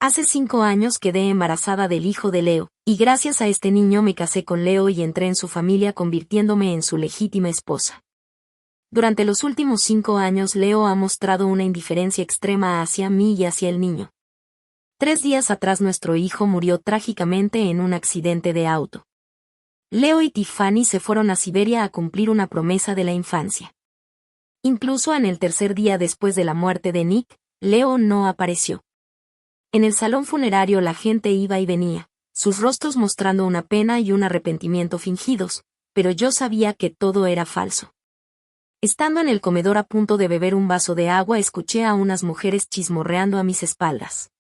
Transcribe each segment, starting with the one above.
Hace 5 años quedé embarazada del hijo de Leo, y gracias a este niño me casé con Leo y entré en su familia convirtiéndome en su legítima esposa. Durante los últimos 5 años Leo ha mostrado una indiferencia extrema hacia mí y hacia el niño. 3 días atrás nuestro hijo murió trágicamente en un accidente de auto. Leo y Tiffany se fueron a Siberia a cumplir una promesa de la infancia. Incluso en el tercer día después de la muerte de Nick, Leo no apareció. En el salón funerario la gente iba y venía, sus rostros mostrando una pena y un arrepentimiento fingidos, pero yo sabía que todo era falso. Estando en el comedor a punto de beber un vaso de agua escuché a unas mujeres chismorreando a mis espaldas.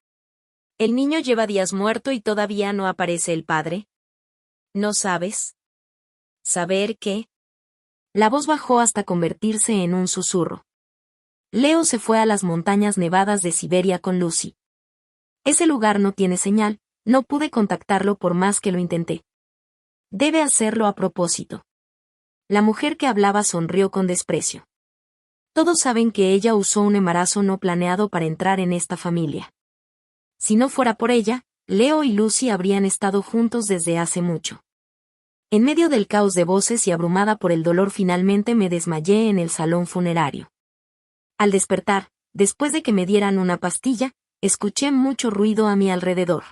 ¿El niño lleva días muerto y todavía no aparece el padre? ¿No sabes? ¿Saber qué? La voz bajó hasta convertirse en un susurro. Leo se fue a las montañas nevadas de Siberia con Lucy. Ese lugar no tiene señal, no pude contactarlo por más que lo intenté. Debe hacerlo a propósito. La mujer que hablaba sonrió con desprecio. Todos saben que ella usó un embarazo no planeado para entrar en esta familia. Si no fuera por ella, Leo y Lucy habrían estado juntos desde hace mucho. En medio del caos de voces y abrumada por el dolor finalmente me desmayé en el salón funerario. Al despertar, después de que me dieran una pastilla, escuché mucho ruido a mi alrededor.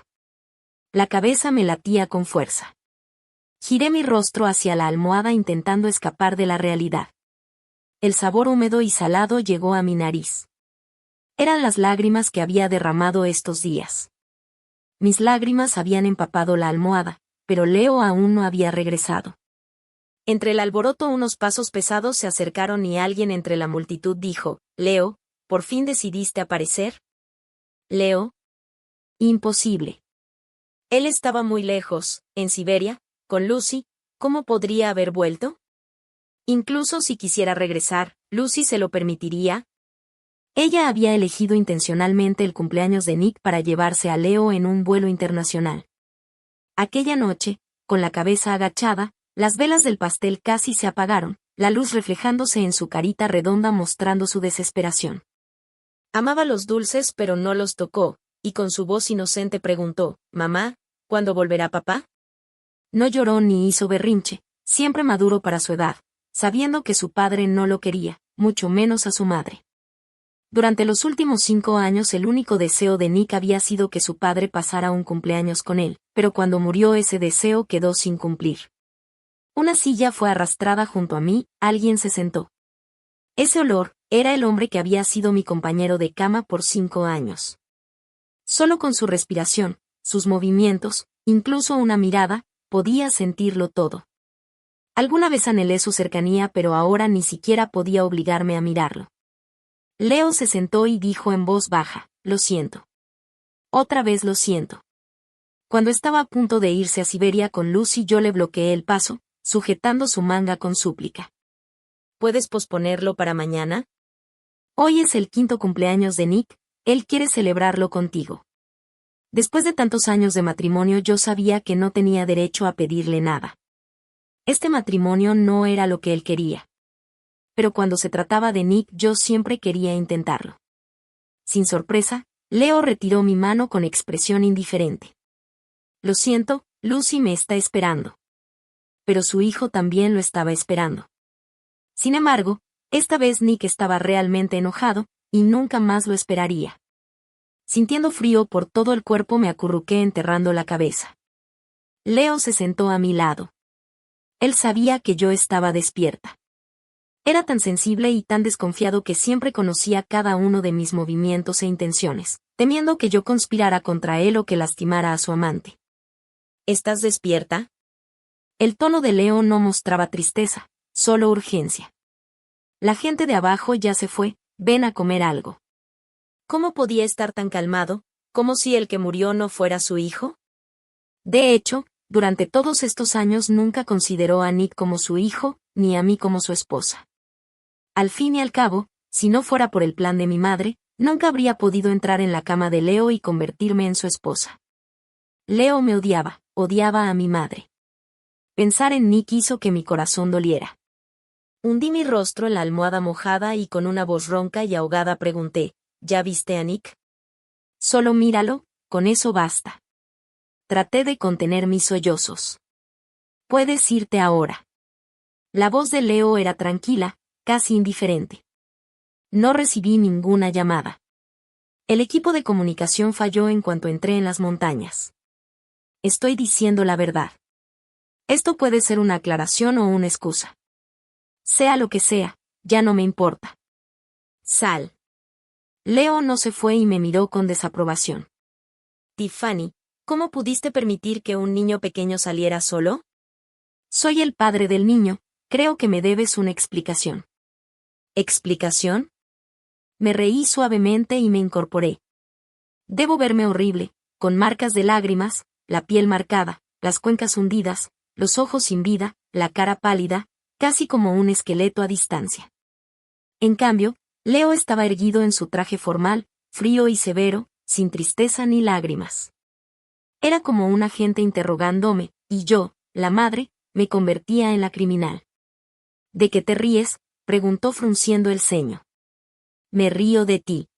La cabeza me latía con fuerza. Giré mi rostro hacia la almohada intentando escapar de la realidad. El sabor húmedo y salado llegó a mi nariz. Eran las lágrimas que había derramado estos días. Mis lágrimas habían empapado la almohada, pero Leo aún no había regresado. Entre el alboroto unos pasos pesados se acercaron y alguien entre la multitud dijo, «Leo, ¿por fin decidiste aparecer?» «Leo?» «Imposible. Él estaba muy lejos, en Siberia, con Lucy, ¿cómo podría haber vuelto?» «Incluso si quisiera regresar, ¿Lucy se lo permitiría?» Ella había elegido intencionalmente el cumpleaños de Nick para llevarse a Leo en un vuelo internacional. Aquella noche, con la cabeza agachada, las velas del pastel casi se apagaron, la luz reflejándose en su carita redonda mostrando su desesperación. Amaba los dulces pero no los tocó, y con su voz inocente preguntó, «Mamá, ¿cuándo volverá papá?» No lloró ni hizo berrinche, siempre maduro para su edad, sabiendo que su padre no lo quería, mucho menos a su madre. Durante los últimos 5 años el único deseo de Nick había sido que su padre pasara un cumpleaños con él, pero cuando murió ese deseo quedó sin cumplir. Una silla fue arrastrada junto a mí, alguien se sentó. Ese olor, era el hombre que había sido mi compañero de cama por 5 años. Solo con su respiración, sus movimientos, incluso una mirada, podía sentirlo todo. Alguna vez anhelé su cercanía pero ahora ni siquiera podía obligarme a mirarlo. Leo se sentó y dijo en voz baja, «Lo siento. Otra vez lo siento». Cuando estaba a punto de irse a Siberia con Lucy yo le bloqueé el paso, sujetando su manga con súplica. ¿Puedes posponerlo para mañana? Hoy es el 5º cumpleaños de Nick, él quiere celebrarlo contigo. Después de tantos años de matrimonio yo sabía que no tenía derecho a pedirle nada. Este matrimonio no era lo que él quería. Pero cuando se trataba de Nick yo siempre quería intentarlo. Sin sorpresa, Leo retiró mi mano con expresión indiferente. Lo siento, Lucy me está esperando. Pero su hijo también lo estaba esperando. Sin embargo, esta vez Nick estaba realmente enojado, y nunca más lo esperaría. Sintiendo frío por todo el cuerpo me acurruqué enterrando la cabeza. Leo se sentó a mi lado. Él sabía que yo estaba despierta. Era tan sensible y tan desconfiado que siempre conocía cada uno de mis movimientos e intenciones, temiendo que yo conspirara contra él o que lastimara a su amante. ¿Estás despierta? El tono de Leo no mostraba tristeza, solo urgencia. La gente de abajo ya se fue, ven a comer algo. ¿Cómo podía estar tan calmado, como si el que murió no fuera su hijo? De hecho, durante todos estos años nunca consideró a Nick como su hijo, ni a mí como su esposa. Al fin y al cabo, si no fuera por el plan de mi madre, nunca habría podido entrar en la cama de Leo y convertirme en su esposa. Leo me odiaba, odiaba a mi madre. Pensar en Nick hizo que mi corazón doliera. Hundí mi rostro en la almohada mojada y con una voz ronca y ahogada pregunté, ¿ya viste a Nick? Solo míralo, con eso basta. Traté de contener mis sollozos. Puedes irte ahora. La voz de Leo era tranquila, casi indiferente. No recibí ninguna llamada. El equipo de comunicación falló en cuanto entré en las montañas. Estoy diciendo la verdad. Esto puede ser una aclaración o una excusa. Sea lo que sea, ya no me importa. Sal. Leo no se fue y me miró con desaprobación. Tiffany, ¿cómo pudiste permitir que un niño pequeño saliera solo? Soy el padre del niño, creo que me debes una explicación. ¿Explicación? Me reí suavemente y me incorporé. Debo verme horrible, con marcas de lágrimas, la piel marcada, las cuencas hundidas, los ojos sin vida, la cara pálida, casi como un esqueleto a distancia. En cambio, Leo estaba erguido en su traje formal, frío y severo, sin tristeza ni lágrimas. Era como un agente interrogándome, y yo, la madre, me convertía en la criminal. ¿De qué te ríes?, preguntó frunciendo el ceño. Me río de ti.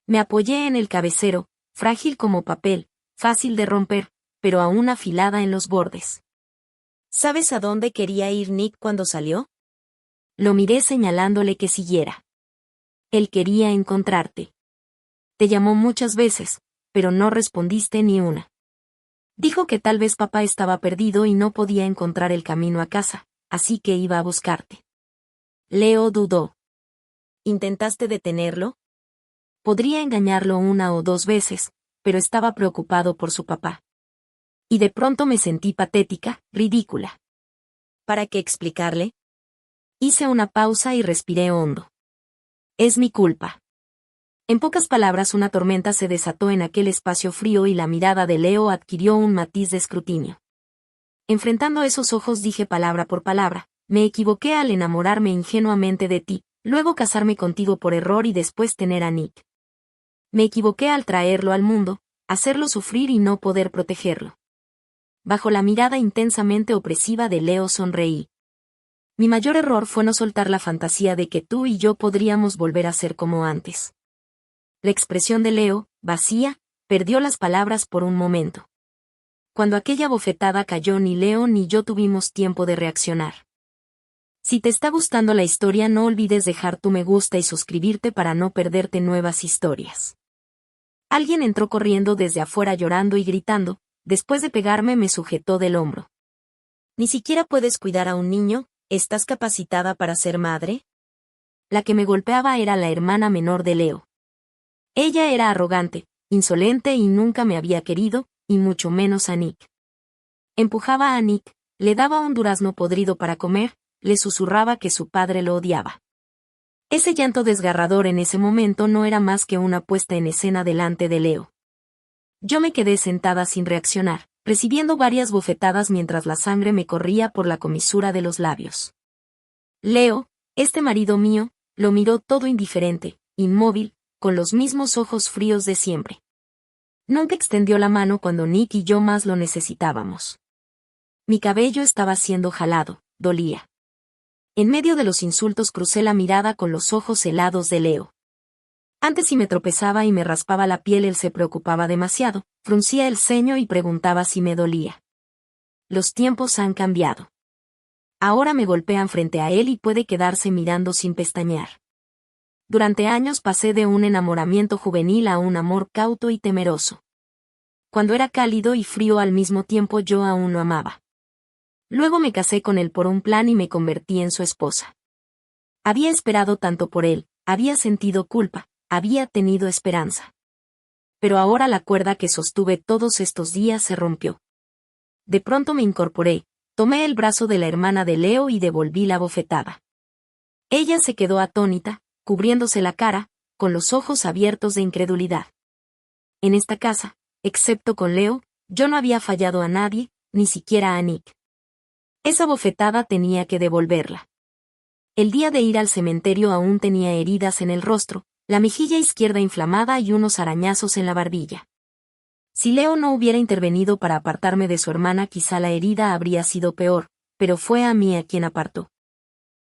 Me apoyé en el cabecero, frágil como papel, fácil de romper, pero aún afilada en los bordes. ¿Sabes a dónde quería ir Nick cuando salió? Lo miré señalándole que siguiera. Él quería encontrarte. Te llamó muchas veces, pero no respondiste ni una. Dijo que tal vez papá estaba perdido y no podía encontrar el camino a casa, así que iba a buscarte. Leo dudó. ¿Intentaste detenerlo? Podría engañarlo 1 o 2 veces, pero estaba preocupado por su papá. Y de pronto me sentí patética, ridícula. ¿Para qué explicarle? Hice una pausa y respiré hondo. Es mi culpa. En pocas palabras, una tormenta se desató en aquel espacio frío y la mirada de Leo adquirió un matiz de escrutinio. Enfrentando esos ojos dije palabra por palabra, me equivoqué al enamorarme ingenuamente de ti, luego casarme contigo por error y después tener a Nick. Me equivoqué al traerlo al mundo, hacerlo sufrir y no poder protegerlo. Bajo la mirada intensamente opresiva de Leo sonreí. Mi mayor error fue no soltar la fantasía de que tú y yo podríamos volver a ser como antes. La expresión de Leo, vacía, perdió las palabras por un momento. Cuando aquella bofetada cayó, ni Leo ni yo tuvimos tiempo de reaccionar. Si te está gustando la historia, no olvides dejar tu me gusta y suscribirte para no perderte nuevas historias. Alguien entró corriendo desde afuera llorando y gritando, después de pegarme me sujetó del hombro. ¿Ni siquiera puedes cuidar a un niño? ¿Estás capacitada para ser madre? La que me golpeaba era la hermana menor de Leo. Ella era arrogante, insolente y nunca me había querido, y mucho menos a Nick. Empujaba a Nick, le daba un durazno podrido para comer, le susurraba que su padre lo odiaba. Ese llanto desgarrador en ese momento no era más que una puesta en escena delante de Leo. Yo me quedé sentada sin reaccionar, recibiendo varias bofetadas mientras la sangre me corría por la comisura de los labios. Leo, este marido mío, lo miró todo indiferente, inmóvil, con los mismos ojos fríos de siempre. Nunca extendió la mano cuando Nick y yo más lo necesitábamos. Mi cabello estaba siendo jalado, dolía. En medio de los insultos crucé la mirada con los ojos helados de Leo. Antes si me tropezaba y me raspaba la piel él se preocupaba demasiado, fruncía el ceño y preguntaba si me dolía. Los tiempos han cambiado. Ahora me golpean frente a él y puede quedarse mirando sin pestañear. Durante años pasé de un enamoramiento juvenil a un amor cauto y temeroso. Cuando era cálido y frío al mismo tiempo yo aún lo amaba. Luego me casé con él por un plan y me convertí en su esposa. Había esperado tanto por él, había sentido culpa, había tenido esperanza. Pero ahora la cuerda que sostuve todos estos días se rompió. De pronto me incorporé, tomé el brazo de la hermana de Leo y devolví la bofetada. Ella se quedó atónita, cubriéndose la cara, con los ojos abiertos de incredulidad. En esta casa, excepto con Leo, yo no había fallado a nadie, ni siquiera a Nick. Esa bofetada tenía que devolverla. El día de ir al cementerio aún tenía heridas en el rostro, la mejilla izquierda inflamada y unos arañazos en la barbilla. Si Leo no hubiera intervenido para apartarme de su hermana, quizá la herida habría sido peor, pero fue a mí a quien apartó.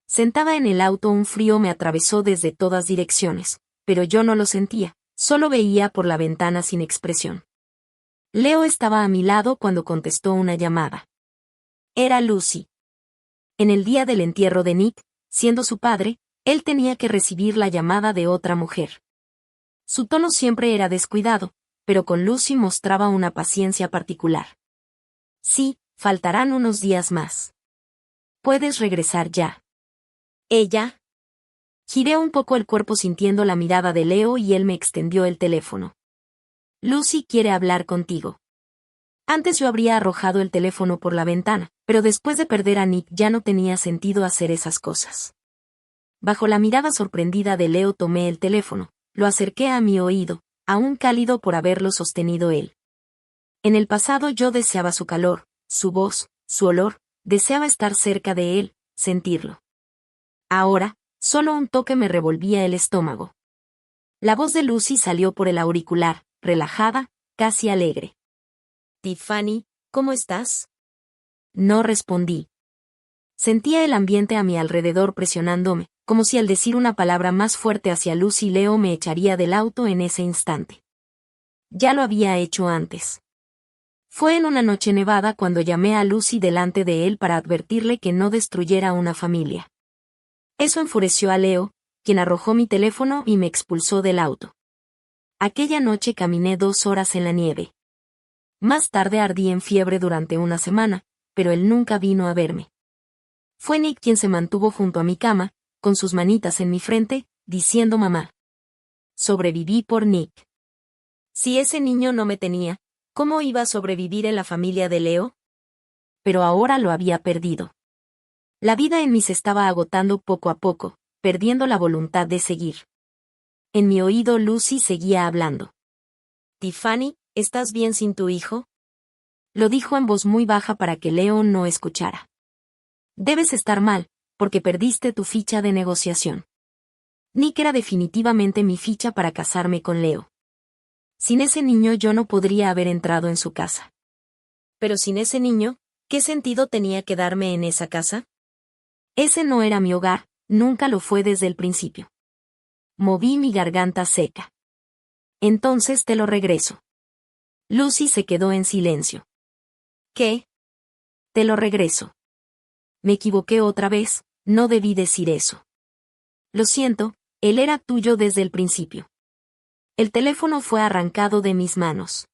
Sentada en el auto un frío me atravesó desde todas direcciones, pero yo no lo sentía, solo veía por la ventana sin expresión. Leo estaba a mi lado cuando contestó una llamada. Era Lucy. En el día del entierro de Nick, siendo su padre, él tenía que recibir la llamada de otra mujer. Su tono siempre era descuidado, pero con Lucy mostraba una paciencia particular. Sí, faltarán unos días más. Puedes regresar ya. ¿Ella? Giré un poco el cuerpo sintiendo la mirada de Leo y él me extendió el teléfono. Lucy quiere hablar contigo. Antes yo habría arrojado el teléfono por la ventana, pero después de perder a Nick ya no tenía sentido hacer esas cosas. Bajo la mirada sorprendida de Leo tomé el teléfono, lo acerqué a mi oído, aún cálido por haberlo sostenido él. En el pasado yo deseaba su calor, su voz, su olor, deseaba estar cerca de él, sentirlo. Ahora, solo un toque me revolvía el estómago. La voz de Lucy salió por el auricular, relajada, casi alegre. Tiffany, ¿cómo estás? No respondí. Sentía el ambiente a mi alrededor presionándome, como si al decir una palabra más fuerte hacia Lucy Leo me echaría del auto en ese instante. Ya lo había hecho antes. Fue en una noche nevada cuando llamé a Lucy delante de él para advertirle que no destruyera una familia. Eso enfureció a Leo, quien arrojó mi teléfono y me expulsó del auto. Aquella noche caminé 2 horas en la nieve. Más tarde ardí en fiebre durante una semana, pero él nunca vino a verme. Fue Nick quien se mantuvo junto a mi cama, con sus manitas en mi frente, diciendo mamá. Sobreviví por Nick. Si ese niño no me tenía, ¿cómo iba a sobrevivir en la familia de Leo? Pero ahora lo había perdido. La vida en mí se estaba agotando poco a poco, perdiendo la voluntad de seguir. En mi oído Lucy seguía hablando. Tiffany, ¿estás bien sin tu hijo? Lo dijo en voz muy baja para que Leo no escuchara. Debes estar mal, porque perdiste tu ficha de negociación. Nick era definitivamente mi ficha para casarme con Leo. Sin ese niño yo no podría haber entrado en su casa. Pero sin ese niño, ¿qué sentido tenía quedarme en esa casa? Ese no era mi hogar, nunca lo fue desde el principio. Moví mi garganta seca. Entonces te lo regreso. Lucy se quedó en silencio. ¿Qué? Te lo regreso. Me equivoqué otra vez, no debí decir eso. Lo siento, él era tuyo desde el principio. El teléfono fue arrancado de mis manos.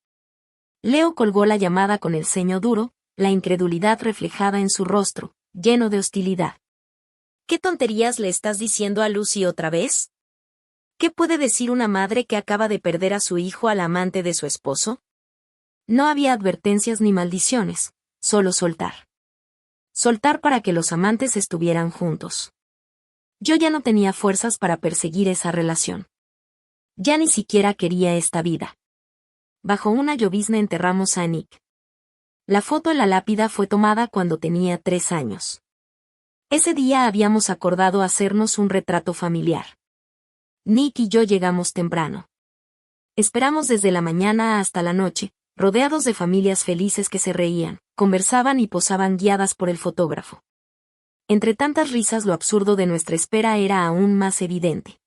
Leo colgó la llamada con el ceño duro, la incredulidad reflejada en su rostro, lleno de hostilidad. ¿Qué tonterías le estás diciendo a Lucy otra vez? ¿Qué puede decir una madre que acaba de perder a su hijo al amante de su esposo? No había advertencias ni maldiciones, solo soltar. Soltar para que los amantes estuvieran juntos. Yo ya no tenía fuerzas para perseguir esa relación. Ya ni siquiera quería esta vida. Bajo una llovizna enterramos a Nick. La foto en la lápida fue tomada cuando tenía 3 años. Ese día habíamos acordado hacernos un retrato familiar. Nick y yo llegamos temprano. Esperamos desde la mañana hasta la noche, rodeados de familias felices que se reían, conversaban y posaban guiadas por el fotógrafo. Entre tantas risas lo absurdo de nuestra espera era aún más evidente.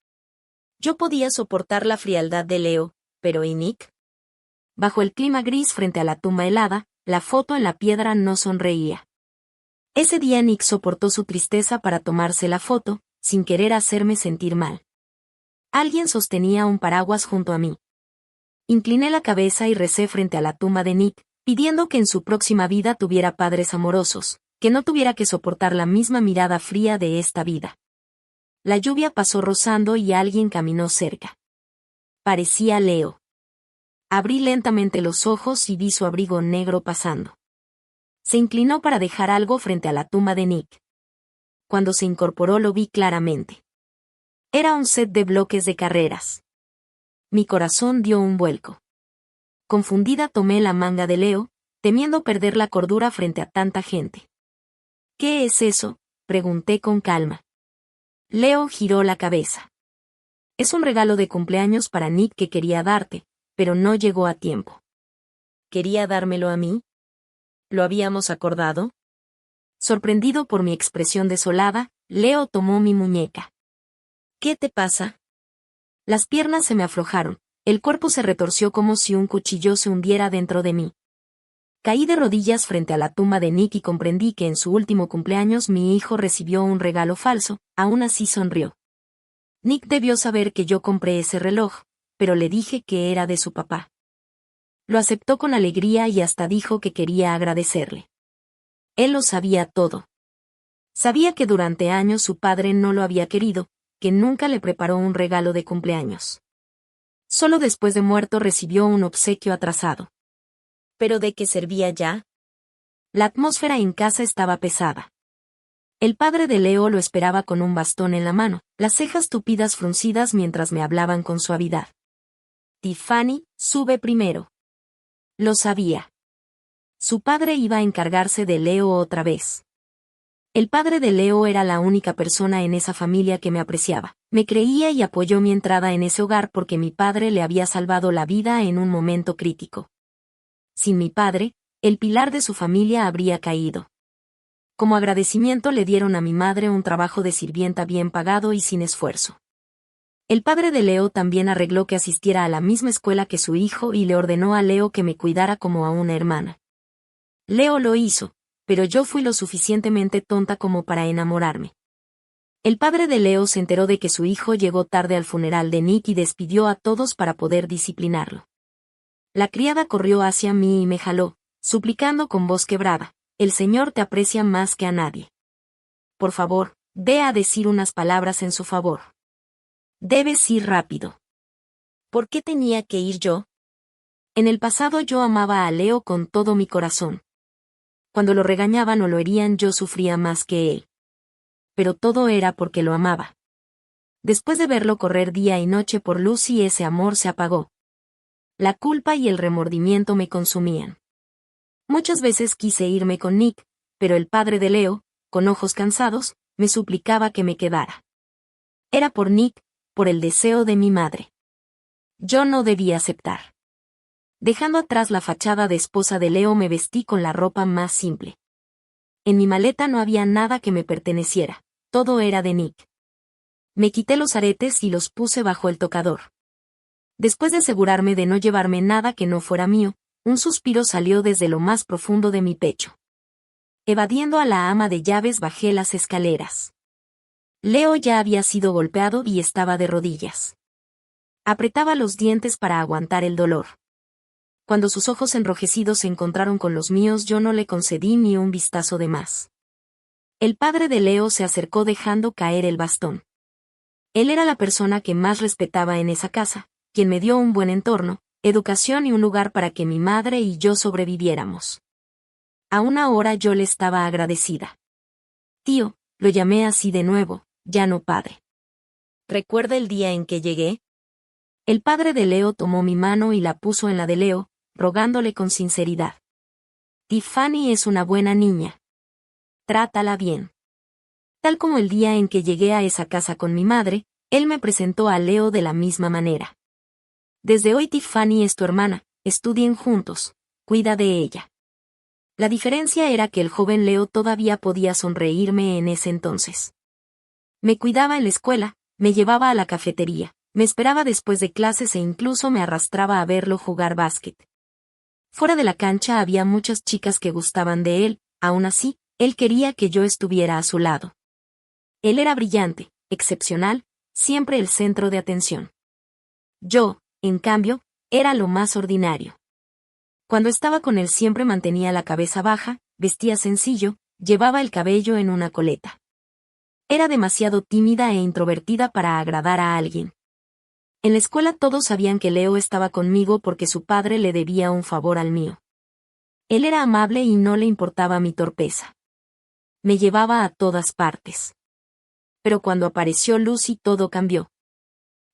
Yo podía soportar la frialdad de Leo, pero ¿y Nick? Bajo el clima gris frente a la tumba helada, la foto en la piedra no sonreía. Ese día Nick soportó su tristeza para tomarse la foto, sin querer hacerme sentir mal. Alguien sostenía un paraguas junto a mí. Incliné la cabeza y recé frente a la tumba de Nick, pidiendo que en su próxima vida tuviera padres amorosos, que no tuviera que soportar la misma mirada fría de esta vida. La lluvia pasó rozando y alguien caminó cerca. Parecía Leo. Abrí lentamente los ojos y vi su abrigo negro pasando. Se inclinó para dejar algo frente a la tumba de Nick. Cuando se incorporó lo vi claramente. Era un set de bloques de carreras. Mi corazón dio un vuelco. Confundida tomé la manga de Leo, temiendo perder la cordura frente a tanta gente. ¿Qué es eso?, pregunté con calma. Leo giró la cabeza. Es un regalo de cumpleaños para Nick que quería darte, pero no llegó a tiempo. ¿Quería dármelo a mí? ¿Lo habíamos acordado? Sorprendido por mi expresión desolada, Leo tomó mi muñeca. ¿Qué te pasa? Las piernas se me aflojaron, el cuerpo se retorció como si un cuchillo se hundiera dentro de mí. Caí de rodillas frente a la tumba de Nick y comprendí que en su último cumpleaños mi hijo recibió un regalo falso, aún así sonrió. Nick debió saber que yo compré ese reloj, pero le dije que era de su papá. Lo aceptó con alegría y hasta dijo que quería agradecerle. Él lo sabía todo. Sabía que durante años su padre no lo había querido, que nunca le preparó un regalo de cumpleaños. Solo después de muerto recibió un obsequio atrasado. ¿Pero de qué servía ya? La atmósfera en casa estaba pesada. El padre de Leo lo esperaba con un bastón en la mano, las cejas tupidas fruncidas mientras me hablaban con suavidad. Tiffany, sube primero. Lo sabía. Su padre iba a encargarse de Leo otra vez. El padre de Leo era la única persona en esa familia que me apreciaba, me creía y apoyó mi entrada en ese hogar porque mi padre le había salvado la vida en un momento crítico. Sin mi padre, el pilar de su familia habría caído. Como agradecimiento le dieron a mi madre un trabajo de sirvienta bien pagado y sin esfuerzo. El padre de Leo también arregló que asistiera a la misma escuela que su hijo y le ordenó a Leo que me cuidara como a una hermana. Leo lo hizo, pero yo fui lo suficientemente tonta como para enamorarme. El padre de Leo se enteró de que su hijo llegó tarde al funeral de Nick y despidió a todos para poder disciplinarlo. La criada corrió hacia mí y me jaló, suplicando con voz quebrada: «El Señor te aprecia más que a nadie. Por favor, ve a decir unas palabras en su favor. Debes ir rápido». ¿Por qué tenía que ir yo? En el pasado yo amaba a Leo con todo mi corazón. Cuando lo regañaban o lo herían yo sufría más que él. Pero todo era porque lo amaba. Después de verlo correr día y noche por Lucy, ese amor se apagó. La culpa y el remordimiento me consumían. Muchas veces quise irme con Nick, pero el padre de Leo, con ojos cansados, me suplicaba que me quedara. Era por Nick, por el deseo de mi madre. Yo no debía aceptar. Dejando atrás la fachada de esposa de Leo, me vestí con la ropa más simple. En mi maleta no había nada que me perteneciera, todo era de Nick. Me quité los aretes y los puse bajo el tocador. Después de asegurarme de no llevarme nada que no fuera mío, un suspiro salió desde lo más profundo de mi pecho. Evadiendo a la ama de llaves bajé las escaleras. Leo ya había sido golpeado y estaba de rodillas. Apretaba los dientes para aguantar el dolor. Cuando sus ojos enrojecidos se encontraron con los míos, yo no le concedí ni un vistazo de más. El padre de Leo se acercó dejando caer el bastón. Él era la persona que más respetaba en esa casa, quien me dio un buen entorno, educación y un lugar para que mi madre y yo sobreviviéramos. Aún ahora yo le estaba agradecida. Tío, lo llamé así de nuevo, ya no padre. ¿Recuerda el día en que llegué? El padre de Leo tomó mi mano y la puso en la de Leo, rogándole con sinceridad. Tiffany es una buena niña. Trátala bien. Tal como el día en que llegué a esa casa con mi madre, él me presentó a Leo de la misma manera. Desde hoy Tiffany es tu hermana, estudien juntos, cuida de ella. La diferencia era que el joven Leo todavía podía sonreírme en ese entonces. Me cuidaba en la escuela, me llevaba a la cafetería, me esperaba después de clases e incluso me arrastraba a verlo jugar básquet. Fuera de la cancha había muchas chicas que gustaban de él, aún así, él quería que yo estuviera a su lado. Él era brillante, excepcional, siempre el centro de atención. Yo, en cambio, era lo más ordinario. Cuando estaba con él siempre mantenía la cabeza baja, vestía sencillo, llevaba el cabello en una coleta. Era demasiado tímida e introvertida para agradar a alguien. En la escuela todos sabían que Leo estaba conmigo porque su padre le debía un favor al mío. Él era amable y no le importaba mi torpeza. Me llevaba a todas partes. Pero cuando apareció Lucy todo cambió.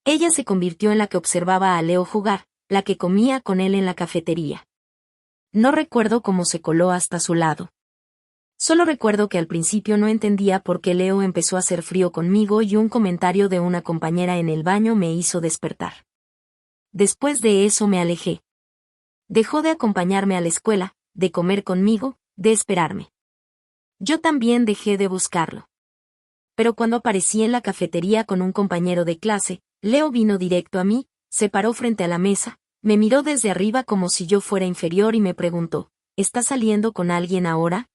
Ella se convirtió en la que observaba a Leo jugar, la que comía con él en la cafetería. No recuerdo cómo se coló hasta su lado. Solo recuerdo que al principio no entendía por qué Leo empezó a hacer frío conmigo y un comentario de una compañera en el baño me hizo despertar. Después de eso me alejé. Dejó de acompañarme a la escuela, de comer conmigo, de esperarme. Yo también dejé de buscarlo. Pero cuando aparecí en la cafetería con un compañero de clase, Leo vino directo a mí, se paró frente a la mesa, me miró desde arriba como si yo fuera inferior y me preguntó, ¿estás saliendo con alguien ahora?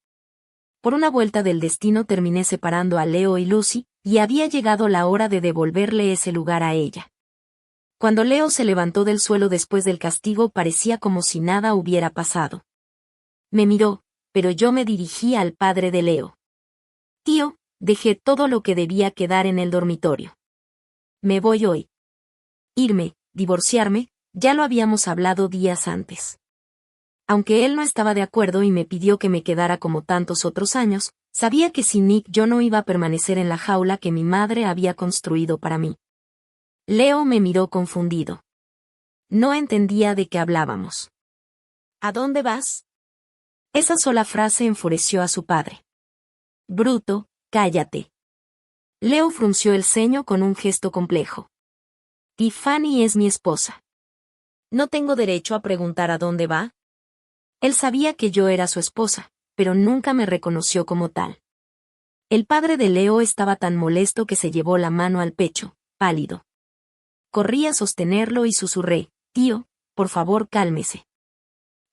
Por una vuelta del destino terminé separando a Leo y Lucy, y había llegado la hora de devolverle ese lugar a ella. Cuando Leo se levantó del suelo después del castigo parecía como si nada hubiera pasado. Me miró, pero yo me dirigí al padre de Leo. Tío, dejé todo lo que debía quedar en el dormitorio. Me voy hoy. Irme, divorciarme, ya lo habíamos hablado días antes. Aunque él no estaba de acuerdo y me pidió que me quedara como tantos otros años, sabía que sin Nick yo no iba a permanecer en la jaula que mi madre había construido para mí. Leo me miró confundido. No entendía de qué hablábamos. ¿A dónde vas? Esa sola frase enfureció a su padre. Bruto, cállate. Leo frunció el ceño con un gesto complejo. Tiffany es mi esposa. ¿No tengo derecho a preguntar a dónde va? Él sabía que yo era su esposa, pero nunca me reconoció como tal. El padre de Leo estaba tan molesto que se llevó la mano al pecho, pálido. Corrí a sostenerlo y susurré, tío, por favor cálmese.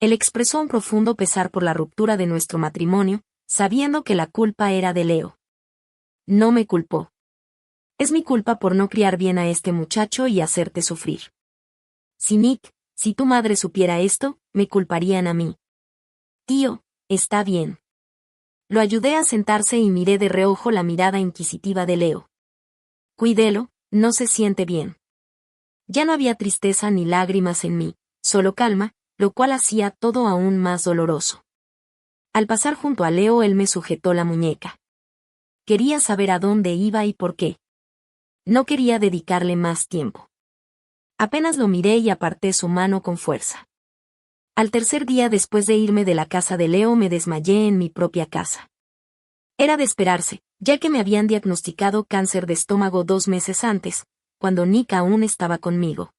Él expresó un profundo pesar por la ruptura de nuestro matrimonio, sabiendo que la culpa era de Leo. No me culpó. Es mi culpa por no criar bien a este muchacho y hacerte sufrir. Si Nick, si tu madre supiera esto, me culparían a mí. Tío, está bien. Lo ayudé a sentarse y miré de reojo la mirada inquisitiva de Leo. Cuídelo, no se siente bien. Ya no había tristeza ni lágrimas en mí, solo calma, lo cual hacía todo aún más doloroso. Al pasar junto a Leo él me sujetó la muñeca. Quería saber a dónde iba y por qué. No quería dedicarle más tiempo. Apenas lo miré y aparté su mano con fuerza. Al tercer día después de irme de la casa de Leo me desmayé en mi propia casa. Era de esperarse, ya que me habían diagnosticado cáncer de estómago 2 meses antes, cuando Nick aún estaba conmigo.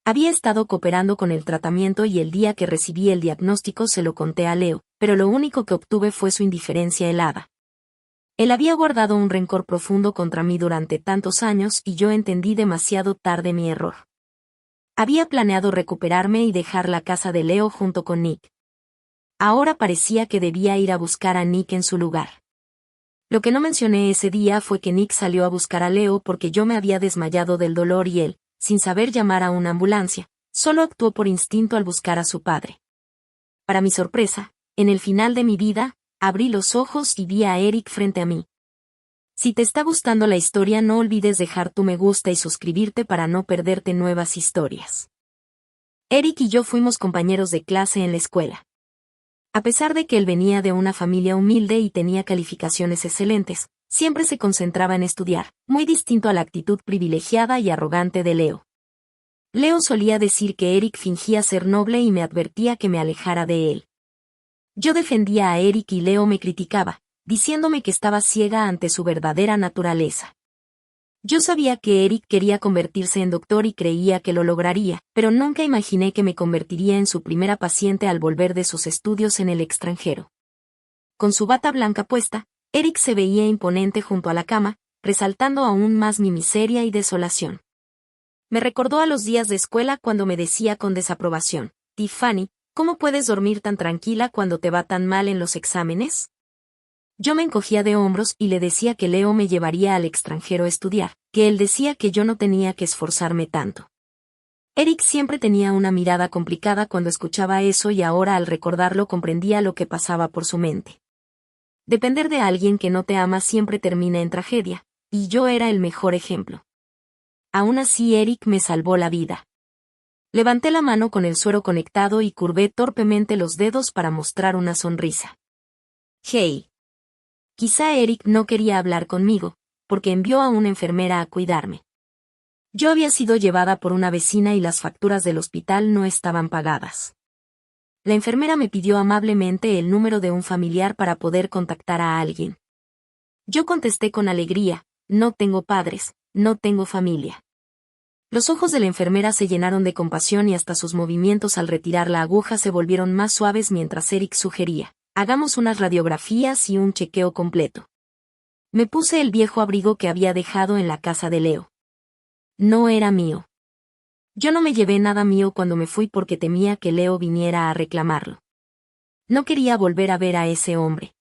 Había estado cooperando con el tratamiento y el día que recibí el diagnóstico se lo conté a Leo, pero lo único que obtuve fue su indiferencia helada. Él había guardado un rencor profundo contra mí durante tantos años y yo entendí demasiado tarde mi error. Había planeado recuperarme y dejar la casa de Leo junto con Nick. Ahora parecía que debía ir a buscar a Nick en su lugar. Lo que no mencioné ese día fue que Nick salió a buscar a Leo porque yo me había desmayado del dolor y él, sin saber llamar a una ambulancia, solo actuó por instinto al buscar a su padre. Para mi sorpresa, en el final de mi vida, abrí los ojos y vi a Eric frente a mí. Si te está gustando la historia no olvides dejar tu me gusta y suscribirte para no perderte nuevas historias. Eric y yo fuimos compañeros de clase en la escuela. A pesar de que él venía de una familia humilde y tenía calificaciones excelentes, siempre se concentraba en estudiar, muy distinto a la actitud privilegiada y arrogante de Leo. Leo solía decir que Eric fingía ser noble y me advertía que me alejara de él. Yo defendía a Eric y Leo me criticaba, diciéndome que estaba ciega ante su verdadera naturaleza. Yo sabía que Eric quería convertirse en doctor y creía que lo lograría, pero nunca imaginé que me convertiría en su primera paciente al volver de sus estudios en el extranjero. Con su bata blanca puesta, Eric se veía imponente junto a la cama, resaltando aún más mi miseria y desolación. Me recordó a los días de escuela cuando me decía con desaprobación, Tiffany, ¿cómo puedes dormir tan tranquila cuando te va tan mal en los exámenes? Yo me encogía de hombros y le decía que Leo me llevaría al extranjero a estudiar, que él decía que yo no tenía que esforzarme tanto. Eric siempre tenía una mirada complicada cuando escuchaba eso y ahora al recordarlo comprendía lo que pasaba por su mente. Depender de alguien que no te ama siempre termina en tragedia, y yo era el mejor ejemplo. Aún así Eric me salvó la vida. Levanté la mano con el suero conectado y curvé torpemente los dedos para mostrar una sonrisa. Hey. Quizá Eric no quería hablar conmigo, porque envió a una enfermera a cuidarme. Yo había sido llevada por una vecina y las facturas del hospital no estaban pagadas. La enfermera me pidió amablemente el número de un familiar para poder contactar a alguien. Yo contesté con alegría, no tengo padres, no tengo familia. Los ojos de la enfermera se llenaron de compasión y hasta sus movimientos al retirar la aguja se volvieron más suaves mientras Eric sugería. Hagamos unas radiografías y un chequeo completo. Me puse el viejo abrigo que había dejado en la casa de Leo. No era mío. Yo no me llevé nada mío cuando me fui porque temía que Leo viniera a reclamarlo. No quería volver a ver a ese hombre.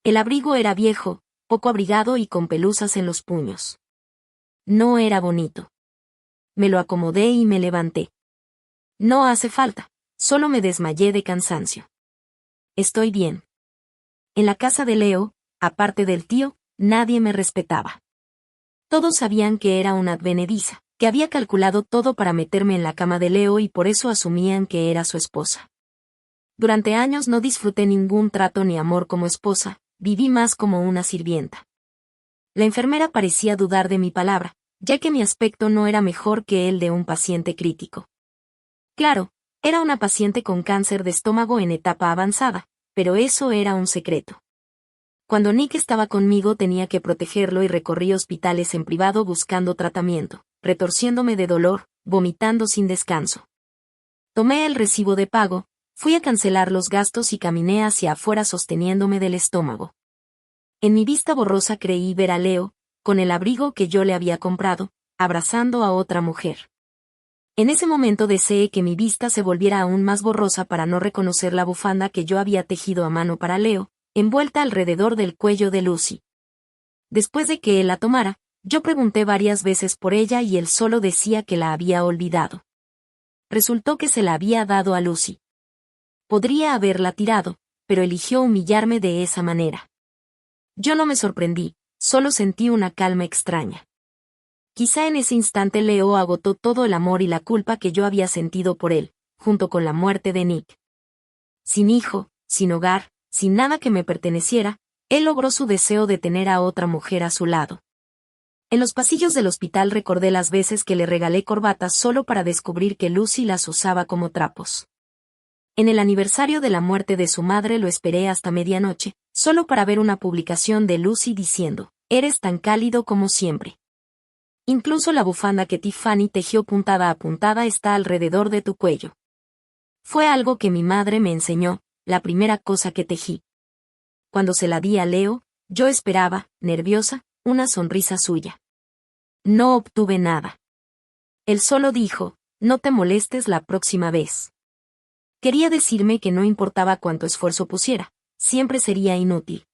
El abrigo era viejo, poco abrigado y con pelusas en los puños. No era bonito. Me lo acomodé y me levanté. No hace falta, solo me desmayé de cansancio. Estoy bien. En la casa de Leo, aparte del tío, nadie me respetaba. Todos sabían que era una advenediza, que había calculado todo para meterme en la cama de Leo y por eso asumían que era su esposa. Durante años no disfruté ningún trato ni amor como esposa, viví más como una sirvienta. La enfermera parecía dudar de mi palabra, ya que mi aspecto no era mejor que el de un paciente crítico. Claro, era una paciente con cáncer de estómago en etapa avanzada, pero eso era un secreto. Cuando Nick estaba conmigo tenía que protegerlo y recorrí hospitales en privado buscando tratamiento, retorciéndome de dolor, vomitando sin descanso. Tomé el recibo de pago, fui a cancelar los gastos y caminé hacia afuera sosteniéndome del estómago. En mi vista borrosa creí ver a Leo, con el abrigo que yo le había comprado, abrazando a otra mujer. En ese momento deseé que mi vista se volviera aún más borrosa para no reconocer la bufanda que yo había tejido a mano para Leo, envuelta alrededor del cuello de Lucy. Después de que él la tomara, yo pregunté varias veces por ella y él solo decía que la había olvidado. Resultó que se la había dado a Lucy. Podría haberla tirado, pero eligió humillarme de esa manera. Yo no me sorprendí, solo sentí una calma extraña. Quizá en ese instante Leo agotó todo el amor y la culpa que yo había sentido por él, junto con la muerte de Nick. Sin hijo, sin hogar, sin nada que me perteneciera, él logró su deseo de tener a otra mujer a su lado. En los pasillos del hospital recordé las veces que le regalé corbatas solo para descubrir que Lucy las usaba como trapos. En el aniversario de la muerte de su madre lo esperé hasta medianoche, solo para ver una publicación de Lucy diciendo, «Eres tan cálido como siempre». Incluso la bufanda que Tiffany tejió puntada a puntada está alrededor de tu cuello. Fue algo que mi madre me enseñó, la primera cosa que tejí. Cuando se la di a Leo, yo esperaba, nerviosa, una sonrisa suya. No obtuve nada. Él solo dijo, «No te molestes la próxima vez». Quería decirme que no importaba cuánto esfuerzo pusiera, siempre sería inútil.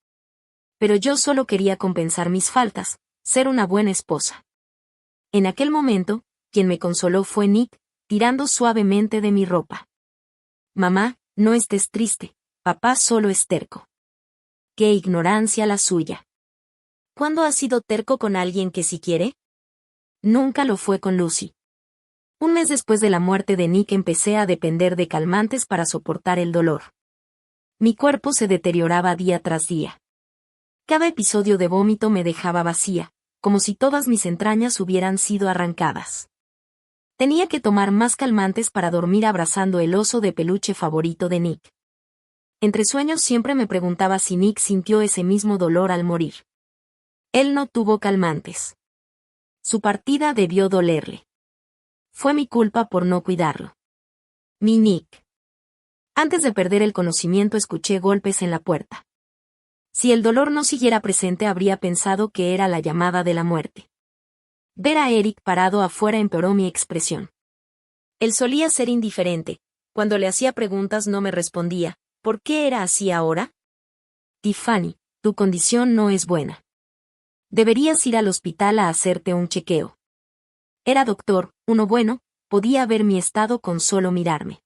Pero yo solo quería compensar mis faltas, ser una buena esposa. En aquel momento, quien me consoló fue Nick, tirando suavemente de mi ropa. «Mamá, no estés triste, papá solo es terco». ¡Qué ignorancia la suya! ¿Cuándo has sido terco con alguien que sí quiere? Nunca lo fue con Lucy. Un mes después de la muerte de Nick empecé a depender de calmantes para soportar el dolor. Mi cuerpo se deterioraba día tras día. Cada episodio de vómito me dejaba vacía, como si todas mis entrañas hubieran sido arrancadas. Tenía que tomar más calmantes para dormir abrazando el oso de peluche favorito de Nick. Entre sueños siempre me preguntaba si Nick sintió ese mismo dolor al morir. Él no tuvo calmantes. Su partida debió dolerle. Fue mi culpa por no cuidarlo. Mi Nick. Antes de perder el conocimiento escuché golpes en la puerta. Si el dolor no siguiera presente habría pensado que era la llamada de la muerte. Ver a Eric parado afuera empeoró mi expresión. Él solía ser indiferente. Cuando le hacía preguntas no me respondía. ¿Por qué era así ahora? Tiffany, tu condición no es buena. Deberías ir al hospital a hacerte un chequeo. Era doctor, uno bueno, podía ver mi estado con solo mirarme.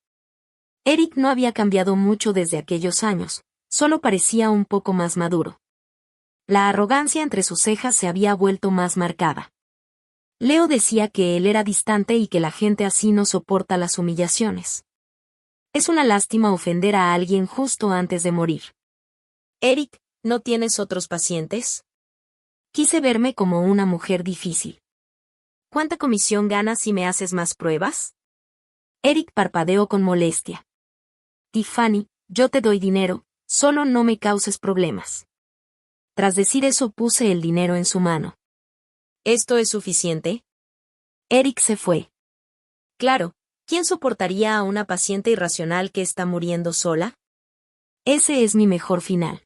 Eric no había cambiado mucho desde aquellos años, solo parecía un poco más maduro. La arrogancia entre sus cejas se había vuelto más marcada. Leo decía que él era distante y que la gente así no soporta las humillaciones. Es una lástima ofender a alguien justo antes de morir. Eric, ¿no tienes otros pacientes? Quise verme como una mujer difícil. ¿Cuánta comisión ganas si me haces más pruebas? Eric parpadeó con molestia. Tiffany, yo te doy dinero, solo no me causes problemas. Tras decir eso puse el dinero en su mano. ¿Esto es suficiente? Eric se fue. Claro, ¿quién soportaría a una paciente irracional que está muriendo sola? Ese es mi mejor final.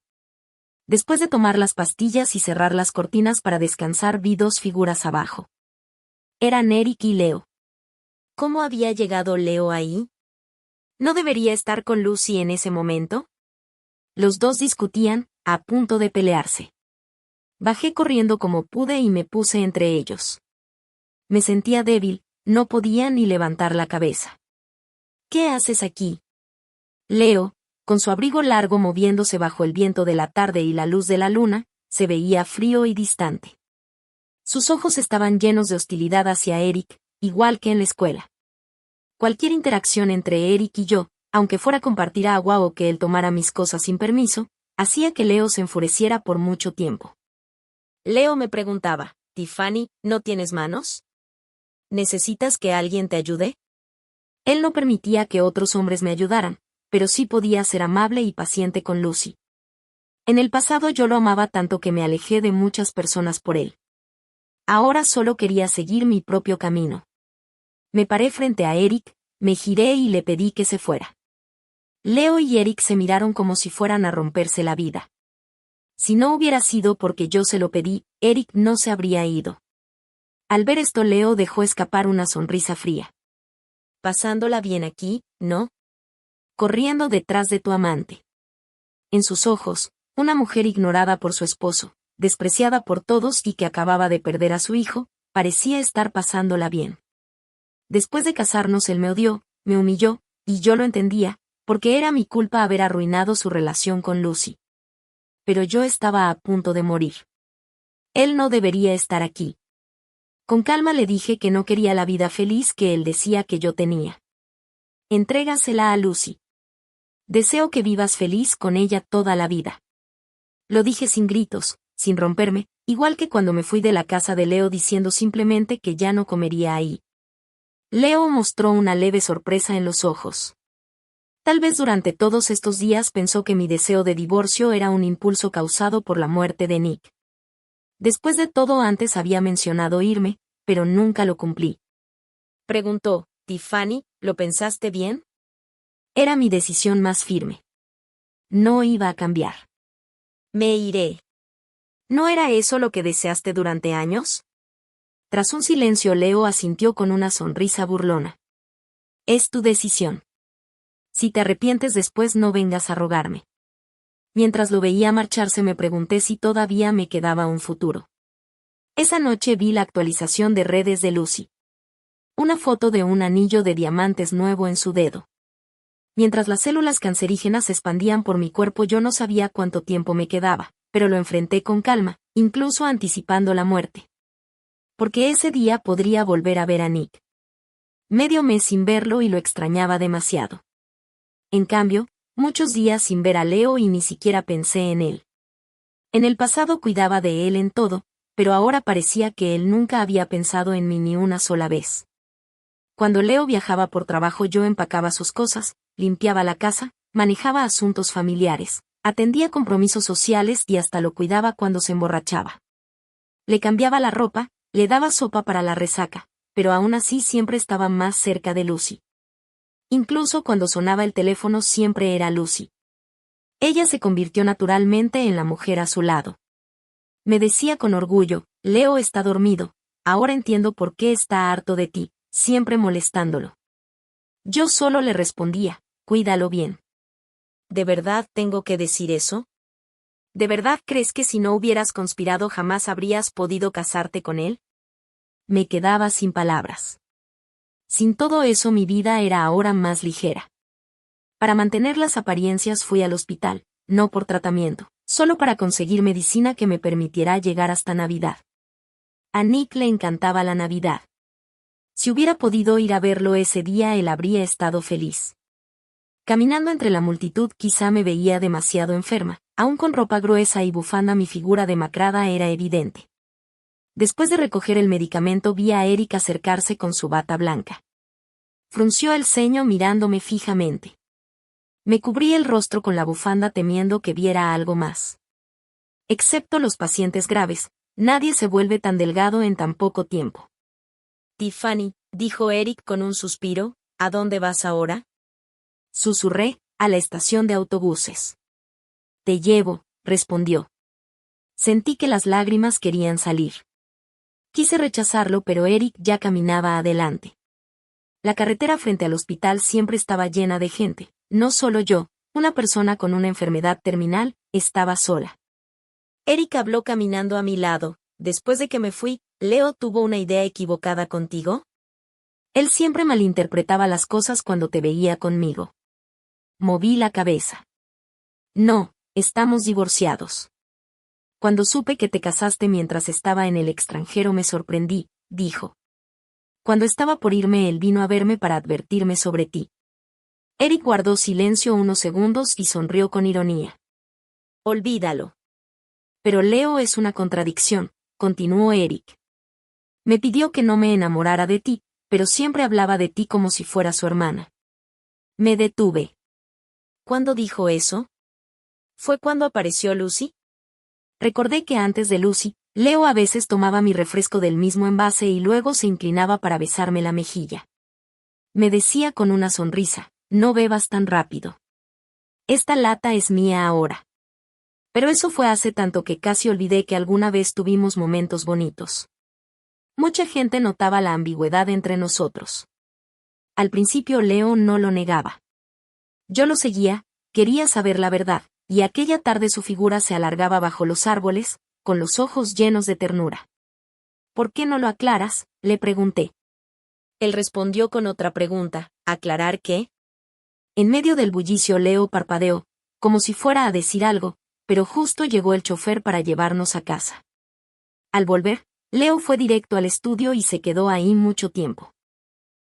Después de tomar las pastillas y cerrar las cortinas para descansar vi dos figuras abajo. Eran Eric y Leo. ¿Cómo había llegado Leo ahí? ¿No debería estar con Lucy en ese momento? Los dos discutían, a punto de pelearse. Bajé corriendo como pude y me puse entre ellos. Me sentía débil, no podía ni levantar la cabeza. ¿Qué haces aquí? Leo, con su abrigo largo moviéndose bajo el viento de la tarde y la luz de la luna, se veía frío y distante. Sus ojos estaban llenos de hostilidad hacia Eric, igual que en la escuela. Cualquier interacción entre Eric y yo, aunque fuera compartir agua o que él tomara mis cosas sin permiso, hacía que Leo se enfureciera por mucho tiempo. Leo me preguntaba, Tiffany, ¿no tienes manos? ¿Necesitas que alguien te ayude? Él no permitía que otros hombres me ayudaran, pero sí podía ser amable y paciente con Lucy. En el pasado yo lo amaba tanto que me alejé de muchas personas por él. Ahora solo quería seguir mi propio camino. Me paré frente a Eric, me giré y le pedí que se fuera. Leo y Eric se miraron como si fueran a romperse la vida. Si no hubiera sido porque yo se lo pedí, Eric no se habría ido. Al ver esto Leo dejó escapar una sonrisa fría. Pasándola bien aquí, ¿no? Corriendo detrás de tu amante. En sus ojos, una mujer ignorada por su esposo, despreciada por todos y que acababa de perder a su hijo, parecía estar pasándola bien. Después de casarnos él me odió, me humilló, y yo lo entendía, porque era mi culpa haber arruinado su relación con Lucy. Pero yo estaba a punto de morir. Él no debería estar aquí. Con calma le dije que no quería la vida feliz que él decía que yo tenía. Entrégasela a Lucy. Deseo que vivas feliz con ella toda la vida. Lo dije sin gritos, sin romperme, igual que cuando me fui de la casa de Leo diciendo simplemente que ya no comería ahí. Leo mostró una leve sorpresa en los ojos. Tal vez durante todos estos días pensó que mi deseo de divorcio era un impulso causado por la muerte de Nick. Después de todo antes había mencionado irme, pero nunca lo cumplí. Preguntó, Tiffany, ¿lo pensaste bien? Era mi decisión más firme. No iba a cambiar. Me iré. ¿No era eso lo que deseaste durante años? Tras un silencio Leo asintió con una sonrisa burlona. Es tu decisión. Si te arrepientes después no vengas a rogarme. Mientras lo veía marcharse me pregunté si todavía me quedaba un futuro. Esa noche vi la actualización de redes de Lucy. Una foto de un anillo de diamantes nuevo en su dedo. Mientras las células cancerígenas se expandían por mi cuerpo yo no sabía cuánto tiempo me quedaba, pero lo enfrenté con calma, incluso anticipando la muerte. Porque ese día podría volver a ver a Nick. Medio mes sin verlo y lo extrañaba demasiado. En cambio, muchos días sin ver a Leo y ni siquiera pensé en él. En el pasado cuidaba de él en todo, pero ahora parecía que él nunca había pensado en mí ni una sola vez. Cuando Leo viajaba por trabajo yo empacaba sus cosas, limpiaba la casa, manejaba asuntos familiares, atendía compromisos sociales y hasta lo cuidaba cuando se emborrachaba. Le cambiaba la ropa, le daba sopa para la resaca, pero aún así siempre estaba más cerca de Lucy. Incluso cuando sonaba el teléfono siempre era Lucy. Ella se convirtió naturalmente en la mujer a su lado. Me decía con orgullo, Leo está dormido, ahora entiendo por qué está harto de ti, siempre molestándolo. Yo solo le respondía, cuídalo bien. ¿De verdad tengo que decir eso? ¿De verdad crees que si no hubieras conspirado jamás habrías podido casarte con él? Me quedaba sin palabras. Sin todo eso mi vida era ahora más ligera. Para mantener las apariencias fui al hospital, no por tratamiento, solo para conseguir medicina que me permitiera llegar hasta Navidad. A Nick le encantaba la Navidad. Si hubiera podido ir a verlo ese día él habría estado feliz. Caminando entre la multitud quizá me veía demasiado enferma, aún con ropa gruesa y bufanda mi figura demacrada era evidente. Después de recoger el medicamento vi a Eric acercarse con su bata blanca. Frunció el ceño mirándome fijamente. Me cubrí el rostro con la bufanda temiendo que viera algo más. Excepto los pacientes graves, nadie se vuelve tan delgado en tan poco tiempo. Tiffany, dijo Eric con un suspiro, ¿a dónde vas ahora? Susurré, a la estación de autobuses. Te llevo, respondió. Sentí que las lágrimas querían salir. Quise rechazarlo pero Eric ya caminaba adelante. La carretera frente al hospital siempre estaba llena de gente. No solo yo, una persona con una enfermedad terminal, estaba sola. Eric habló caminando a mi lado. Después de que me fui, ¿Leo tuvo una idea equivocada contigo? Él siempre malinterpretaba las cosas cuando te veía conmigo. Moví la cabeza. No, estamos divorciados. Cuando supe que te casaste mientras estaba en el extranjero me sorprendí, dijo. Cuando estaba por irme él vino a verme para advertirme sobre ti. Eric guardó silencio unos segundos y sonrió con ironía. Olvídalo. Pero Leo es una contradicción, continuó Eric. Me pidió que no me enamorara de ti, pero siempre hablaba de ti como si fuera su hermana. Me detuve. ¿Cuándo dijo eso? ¿Fue cuando apareció Lucy? Recordé que antes de Lucy, Leo a veces tomaba mi refresco del mismo envase y luego se inclinaba para besarme la mejilla. Me decía con una sonrisa, no bebas tan rápido. Esta lata es mía ahora. Pero eso fue hace tanto que casi olvidé que alguna vez tuvimos momentos bonitos. Mucha gente notaba la ambigüedad entre nosotros. Al principio Leo no lo negaba. Yo lo seguía, quería saber la verdad, y aquella tarde su figura se alargaba bajo los árboles, con los ojos llenos de ternura. ¿Por qué no lo aclaras?, le pregunté. Él respondió con otra pregunta, ¿aclarar qué? En medio del bullicio Leo parpadeó, como si fuera a decir algo, pero justo llegó el chofer para llevarnos a casa. Al volver, Leo fue directo al estudio y se quedó ahí mucho tiempo.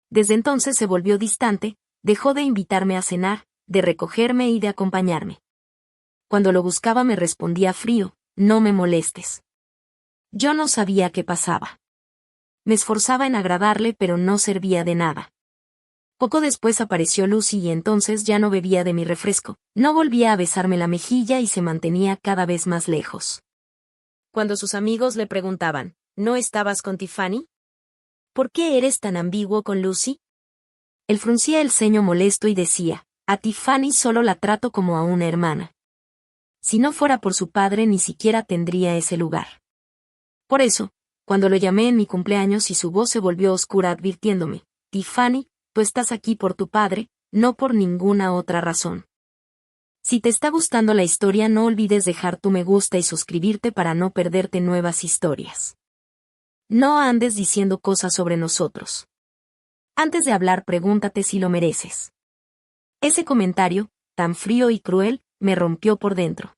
Desde entonces se volvió distante, dejó de invitarme a cenar, de recogerme y de acompañarme. Cuando lo buscaba me respondía frío, no me molestes. Yo no sabía qué pasaba. Me esforzaba en agradarle pero no servía de nada. Poco después apareció Lucy y entonces ya no bebía de mi refresco, no volvía a besarme la mejilla y se mantenía cada vez más lejos. Cuando sus amigos le preguntaban, ¿no estabas con Tiffany? ¿Por qué eres tan ambiguo con Lucy? Él fruncía el ceño molesto y decía, a Tiffany solo la trato como a una hermana. Si no fuera por su padre ni siquiera tendría ese lugar. Por eso, cuando lo llamé en mi cumpleaños y su voz se volvió oscura advirtiéndome, Tiffany, tú estás aquí por tu padre, no por ninguna otra razón. Si te está gustando la historia no olvides dejar tu me gusta y suscribirte para no perderte nuevas historias. No andes diciendo cosas sobre nosotros. Antes de hablar pregúntate si lo mereces. Ese comentario, tan frío y cruel, me rompió por dentro.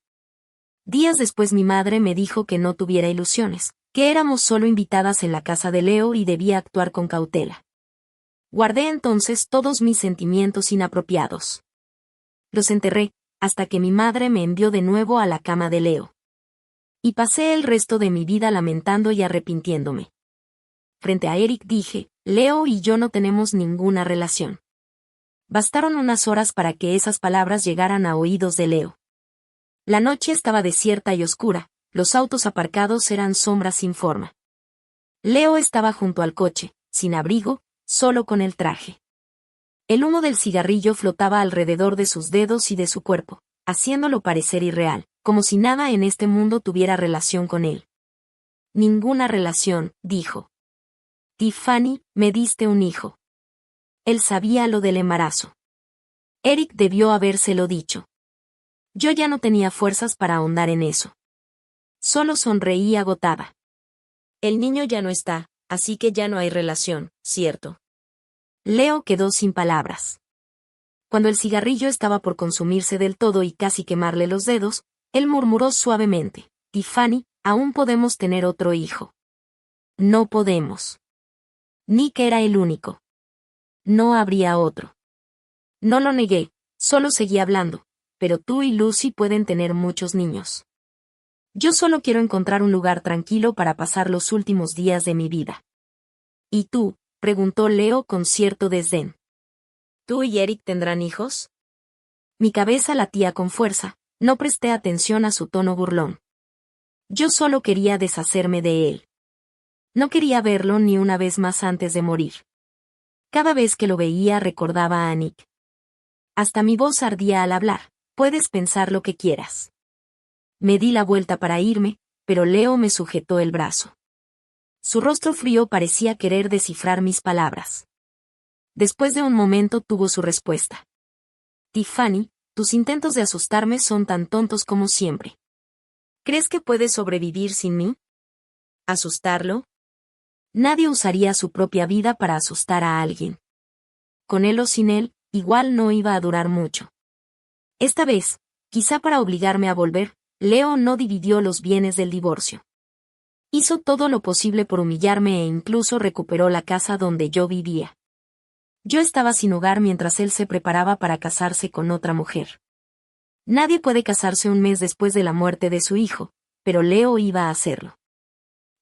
Días después mi madre me dijo que no tuviera ilusiones, que éramos solo invitadas en la casa de Leo y debía actuar con cautela. Guardé entonces todos mis sentimientos inapropiados. Los enterré, hasta que mi madre me envió de nuevo a la cama de Leo. Y pasé el resto de mi vida lamentando y arrepintiéndome. Frente a Eric dije, Leo y yo no tenemos ninguna relación. Bastaron unas horas para que esas palabras llegaran a oídos de Leo. La noche estaba desierta y oscura, los autos aparcados eran sombras sin forma. Leo estaba junto al coche, sin abrigo, solo con el traje. El humo del cigarrillo flotaba alrededor de sus dedos y de su cuerpo, haciéndolo parecer irreal, como si nada en este mundo tuviera relación con él. Ninguna relación, dijo. Tiffany, me diste un hijo. Él sabía lo del embarazo. Eric debió habérselo dicho. Yo ya no tenía fuerzas para ahondar en eso. Solo sonreí agotada. El niño ya no está, así que ya no hay relación, ¿cierto? Leo quedó sin palabras. Cuando el cigarrillo estaba por consumirse del todo y casi quemarle los dedos, él murmuró suavemente, Tiffany, aún podemos tener otro hijo. No podemos. Nick era el único. No habría otro. No lo negué, solo seguí hablando, pero tú y Lucy pueden tener muchos niños. Yo solo quiero encontrar un lugar tranquilo para pasar los últimos días de mi vida. ¿Y tú? Preguntó Leo con cierto desdén. ¿Tú y Eric tendrán hijos? Mi cabeza latía con fuerza, no presté atención a su tono burlón. Yo solo quería deshacerme de él. No quería verlo ni una vez más antes de morir. Cada vez que lo veía recordaba a Nick. Hasta mi voz ardía al hablar, puedes pensar lo que quieras. Me di la vuelta para irme, pero Leo me sujetó el brazo. Su rostro frío parecía querer descifrar mis palabras. Después de un momento tuvo su respuesta. Tiffany, tus intentos de asustarme son tan tontos como siempre. ¿Crees que puedes sobrevivir sin mí? ¿Asustarlo? Nadie usaría su propia vida para asustar a alguien. Con él o sin él, igual no iba a durar mucho. Esta vez, quizá para obligarme a volver, Leo no dividió los bienes del divorcio. Hizo todo lo posible por humillarme e incluso recuperó la casa donde yo vivía. Yo estaba sin hogar mientras él se preparaba para casarse con otra mujer. Nadie puede casarse un mes después de la muerte de su hijo, pero Leo iba a hacerlo.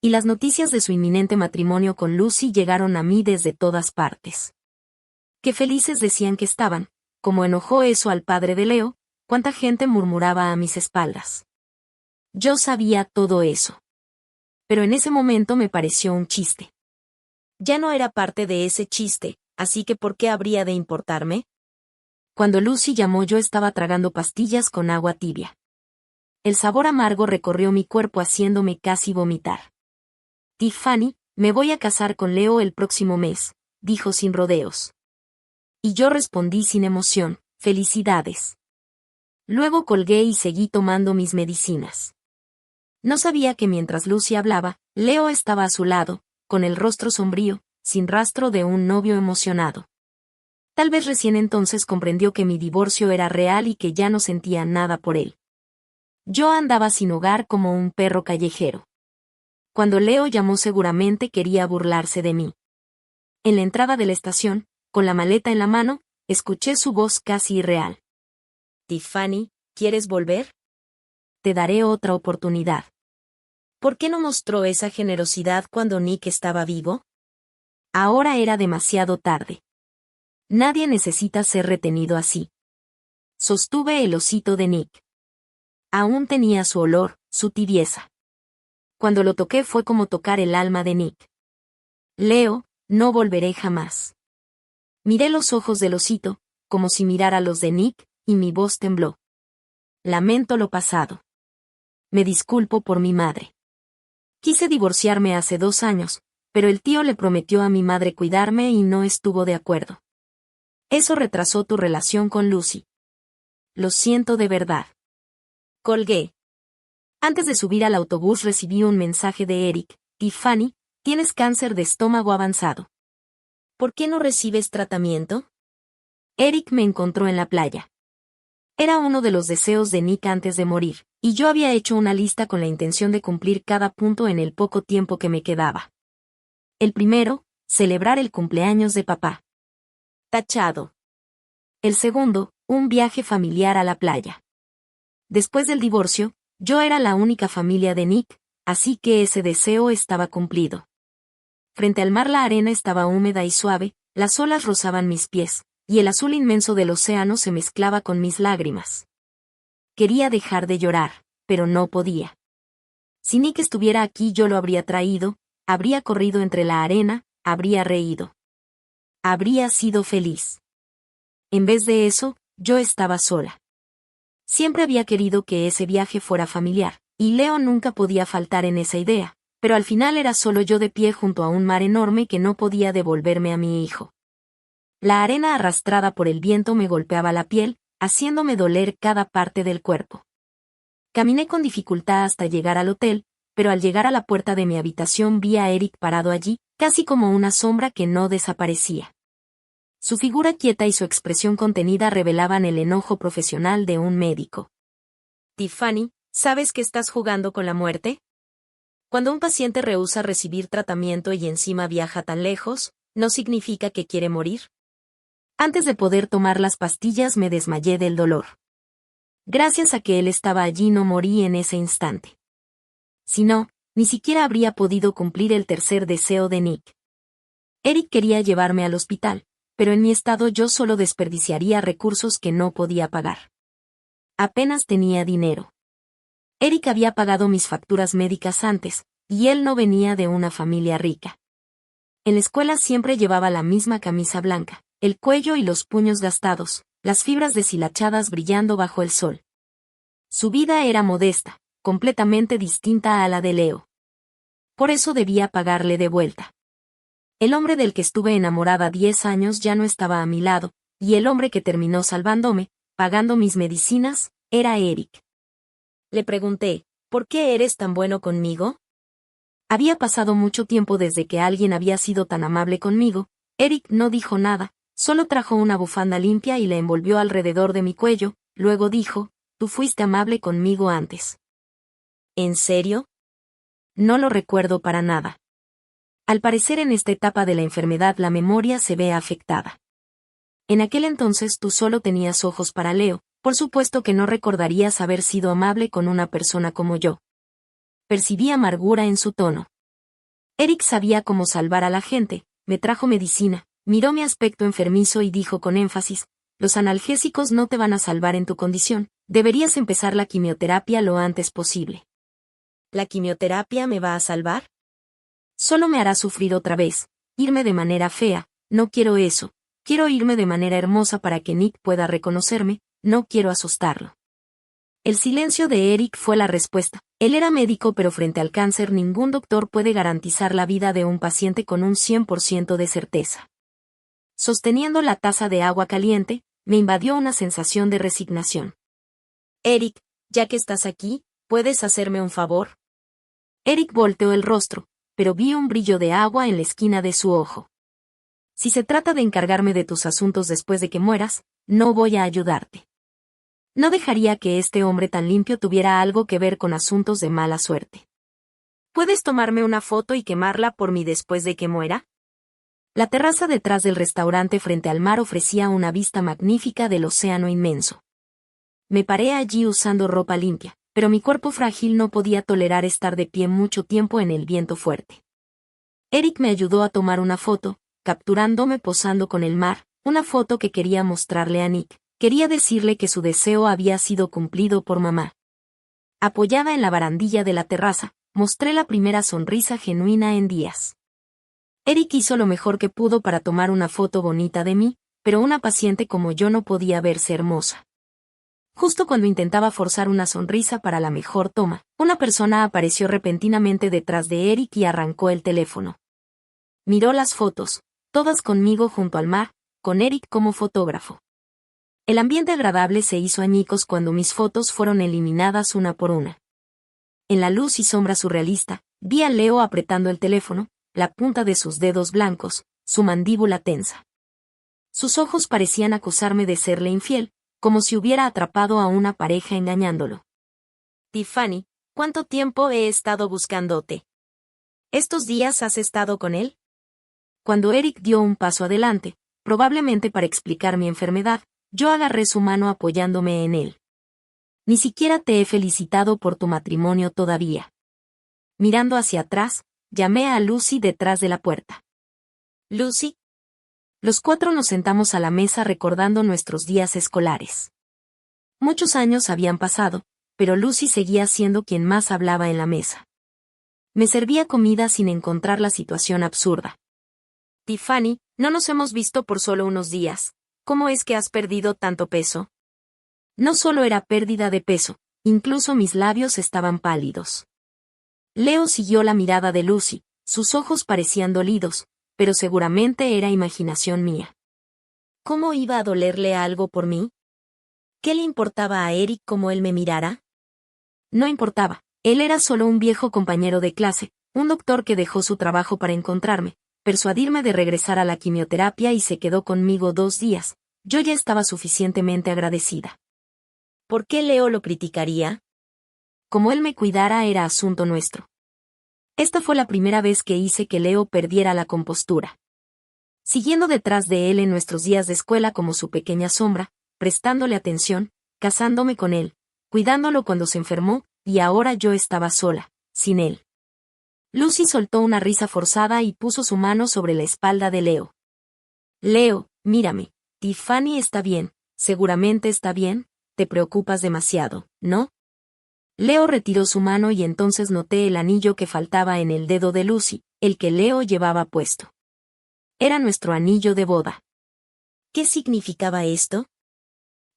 Y las noticias de su inminente matrimonio con Lucy llegaron a mí desde todas partes. Qué felices decían que estaban, como enojó eso al padre de Leo, cuánta gente murmuraba a mis espaldas. Yo sabía todo eso. Pero en ese momento me pareció un chiste. Ya no era parte de ese chiste, así que ¿por qué habría de importarme? Cuando Lucy llamó yo estaba tragando pastillas con agua tibia. El sabor amargo recorrió mi cuerpo haciéndome casi vomitar. Tiffany, me voy a casar con Leo el próximo mes, dijo sin rodeos. Y yo respondí sin emoción, felicidades. Luego colgué y seguí tomando mis medicinas. No sabía que mientras Lucy hablaba, Leo estaba a su lado, con el rostro sombrío, sin rastro de un novio emocionado. Tal vez recién entonces comprendió que mi divorcio era real y que ya no sentía nada por él. Yo andaba sin hogar como un perro callejero. Cuando Leo llamó seguramente quería burlarse de mí. En la entrada de la estación, con la maleta en la mano, escuché su voz casi irreal. Tiffany, ¿quieres volver? Te daré otra oportunidad. ¿Por qué no mostró esa generosidad cuando Nick estaba vivo? Ahora era demasiado tarde. Nadie necesita ser retenido así. Sostuve el osito de Nick. Aún tenía su olor, su tibieza. Cuando lo toqué fue como tocar el alma de Nick. Leo, no volveré jamás. Miré los ojos del osito, como si mirara los de Nick, y mi voz tembló. Lamento lo pasado. Me disculpo por mi madre. Quise divorciarme hace 2 años, pero el tío le prometió a mi madre cuidarme y no estuvo de acuerdo. Eso retrasó tu relación con Lucy. Lo siento de verdad. Colgué. Antes de subir al autobús recibí un mensaje de Eric. Tiffany, tienes cáncer de estómago avanzado. ¿Por qué no recibes tratamiento? Eric me encontró en la playa. Era uno de los deseos de Nick antes de morir, y yo había hecho una lista con la intención de cumplir cada punto en el poco tiempo que me quedaba. El primero, celebrar el cumpleaños de papá. Tachado. El segundo, un viaje familiar a la playa. Después del divorcio, yo era la única familia de Nick, así que ese deseo estaba cumplido. Frente al mar la arena estaba húmeda y suave, las olas rozaban mis pies, y el azul inmenso del océano se mezclaba con mis lágrimas. Quería dejar de llorar, pero no podía. Si Nick estuviera aquí yo lo habría traído, habría corrido entre la arena, habría reído. Habría sido feliz. En vez de eso, yo estaba sola. Siempre había querido que ese viaje fuera familiar, y Leo nunca podía faltar en esa idea, pero al final era solo yo de pie junto a un mar enorme que no podía devolverme a mi hijo. La arena arrastrada por el viento me golpeaba la piel, haciéndome doler cada parte del cuerpo. Caminé con dificultad hasta llegar al hotel, pero al llegar a la puerta de mi habitación vi a Eric parado allí, casi como una sombra que no desaparecía. Su figura quieta y su expresión contenida revelaban el enojo profesional de un médico. Tiffany, ¿sabes que estás jugando con la muerte? Cuando un paciente rehúsa recibir tratamiento y encima viaja tan lejos, ¿no significa que quiere morir? Antes de poder tomar las pastillas me desmayé del dolor. Gracias a que él estaba allí no morí en ese instante. Si no, ni siquiera habría podido cumplir el tercer deseo de Nick. Eric quería llevarme al hospital, pero en mi estado yo solo desperdiciaría recursos que no podía pagar. Apenas tenía dinero. Eric había pagado mis facturas médicas antes, y él no venía de una familia rica. En la escuela siempre llevaba la misma camisa blanca, el cuello y los puños gastados, las fibras deshilachadas brillando bajo el sol. Su vida era modesta, completamente distinta a la de Leo. Por eso debía pagarle de vuelta. El hombre del que estuve enamorada 10 años ya no estaba a mi lado, y el hombre que terminó salvándome, pagando mis medicinas, era Eric. Le pregunté, ¿por qué eres tan bueno conmigo? Había pasado mucho tiempo desde que alguien había sido tan amable conmigo. Eric no dijo nada, solo trajo una bufanda limpia y la envolvió alrededor de mi cuello, luego dijo, tú fuiste amable conmigo antes. ¿En serio? No lo recuerdo para nada. Al parecer en esta etapa de la enfermedad la memoria se ve afectada. En aquel entonces tú solo tenías ojos para Leo, por supuesto que no recordarías haber sido amable con una persona como yo. Percibí amargura en su tono. Eric sabía cómo salvar a la gente, me trajo medicina, miró mi aspecto enfermizo y dijo con énfasis, los analgésicos no te van a salvar en tu condición, deberías empezar la quimioterapia lo antes posible. ¿La quimioterapia me va a salvar? Solo me hará sufrir otra vez, irme de manera fea, no quiero eso, quiero irme de manera hermosa para que Nick pueda reconocerme, no quiero asustarlo. El silencio de Eric fue la respuesta. Él era médico pero frente al cáncer ningún doctor puede garantizar la vida de un paciente con un 100% de certeza. Sosteniendo la taza de agua caliente, me invadió una sensación de resignación. Eric, ya que estás aquí, ¿puedes hacerme un favor? Eric volteó el rostro, pero vi un brillo de agua en la esquina de su ojo. Si se trata de encargarme de tus asuntos después de que mueras, no voy a ayudarte. No dejaría que este hombre tan limpio tuviera algo que ver con asuntos de mala suerte. ¿Puedes tomarme una foto y quemarla por mí después de que muera? La terraza detrás del restaurante frente al mar ofrecía una vista magnífica del océano inmenso. Me paré allí usando ropa limpia, pero mi cuerpo frágil no podía tolerar estar de pie mucho tiempo en el viento fuerte. Eric me ayudó a tomar una foto, capturándome posando con el mar, una foto que quería mostrarle a Nick. Quería decirle que su deseo había sido cumplido por mamá. Apoyada en la barandilla de la terraza, mostré la primera sonrisa genuina en días. Eric hizo lo mejor que pudo para tomar una foto bonita de mí, pero una paciente como yo no podía verse hermosa. Justo cuando intentaba forzar una sonrisa para la mejor toma, una persona apareció repentinamente detrás de Eric y arrancó el teléfono. Miró las fotos, todas conmigo junto al mar, con Eric como fotógrafo. El ambiente agradable se hizo añicos cuando mis fotos fueron eliminadas una por una. En la luz y sombra surrealista, vi a Leo apretando el teléfono, la punta de sus dedos blancos, su mandíbula tensa. Sus ojos parecían acusarme de serle infiel, como si hubiera atrapado a una pareja engañándolo. Tiffany, ¿cuánto tiempo he estado buscándote? ¿Estos días has estado con él? Cuando Eric dio un paso adelante, probablemente para explicar mi enfermedad, yo agarré su mano apoyándome en él. Ni siquiera te he felicitado por tu matrimonio todavía. Mirando hacia atrás, llamé a Lucy detrás de la puerta. Lucy. Los cuatro nos sentamos a la mesa recordando nuestros días escolares. Muchos años habían pasado, pero Lucy seguía siendo quien más hablaba en la mesa. Me servía comida sin encontrar la situación absurda. Tiffany, no nos hemos visto por solo unos días. ¿Cómo es que has perdido tanto peso? No solo era pérdida de peso, incluso mis labios estaban pálidos. Leo siguió la mirada de Lucy, sus ojos parecían dolidos, pero seguramente era imaginación mía. ¿Cómo iba a dolerle algo por mí? ¿Qué le importaba a Eric cómo él me mirara? No importaba, él era solo un viejo compañero de clase, un doctor que dejó su trabajo para encontrarme, persuadirme de regresar a la quimioterapia y se quedó conmigo 2 días. Yo ya estaba suficientemente agradecida. ¿Por qué Leo lo criticaría? Como él me cuidara era asunto nuestro. Esta fue la primera vez que hice que Leo perdiera la compostura. Siguiendo detrás de él en nuestros días de escuela como su pequeña sombra, prestándole atención, casándome con él, cuidándolo cuando se enfermó, y ahora yo estaba sola, sin él. Lucy soltó una risa forzada y puso su mano sobre la espalda de Leo. Leo, mírame, Tiffany está bien, seguramente está bien, te preocupas demasiado, ¿no? Leo retiró su mano y entonces noté el anillo que faltaba en el dedo de Lucy, el que Leo llevaba puesto. Era nuestro anillo de boda. ¿Qué significaba esto?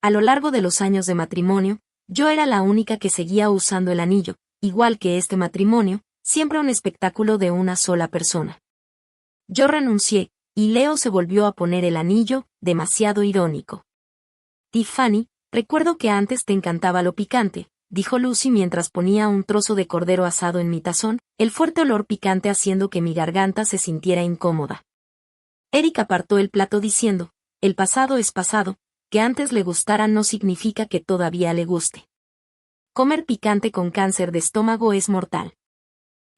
A lo largo de los años de matrimonio, yo era la única que seguía usando el anillo, igual que este matrimonio, siempre un espectáculo de una sola persona. Yo renuncié, y Leo se volvió a poner el anillo, demasiado irónico. Tiffany, recuerdo que antes te encantaba lo picante, dijo Lucy mientras ponía un trozo de cordero asado en mi tazón, el fuerte olor picante haciendo que mi garganta se sintiera incómoda. Eric apartó el plato diciendo, el pasado es pasado, que antes le gustara no significa que todavía le guste. Comer picante con cáncer de estómago es mortal.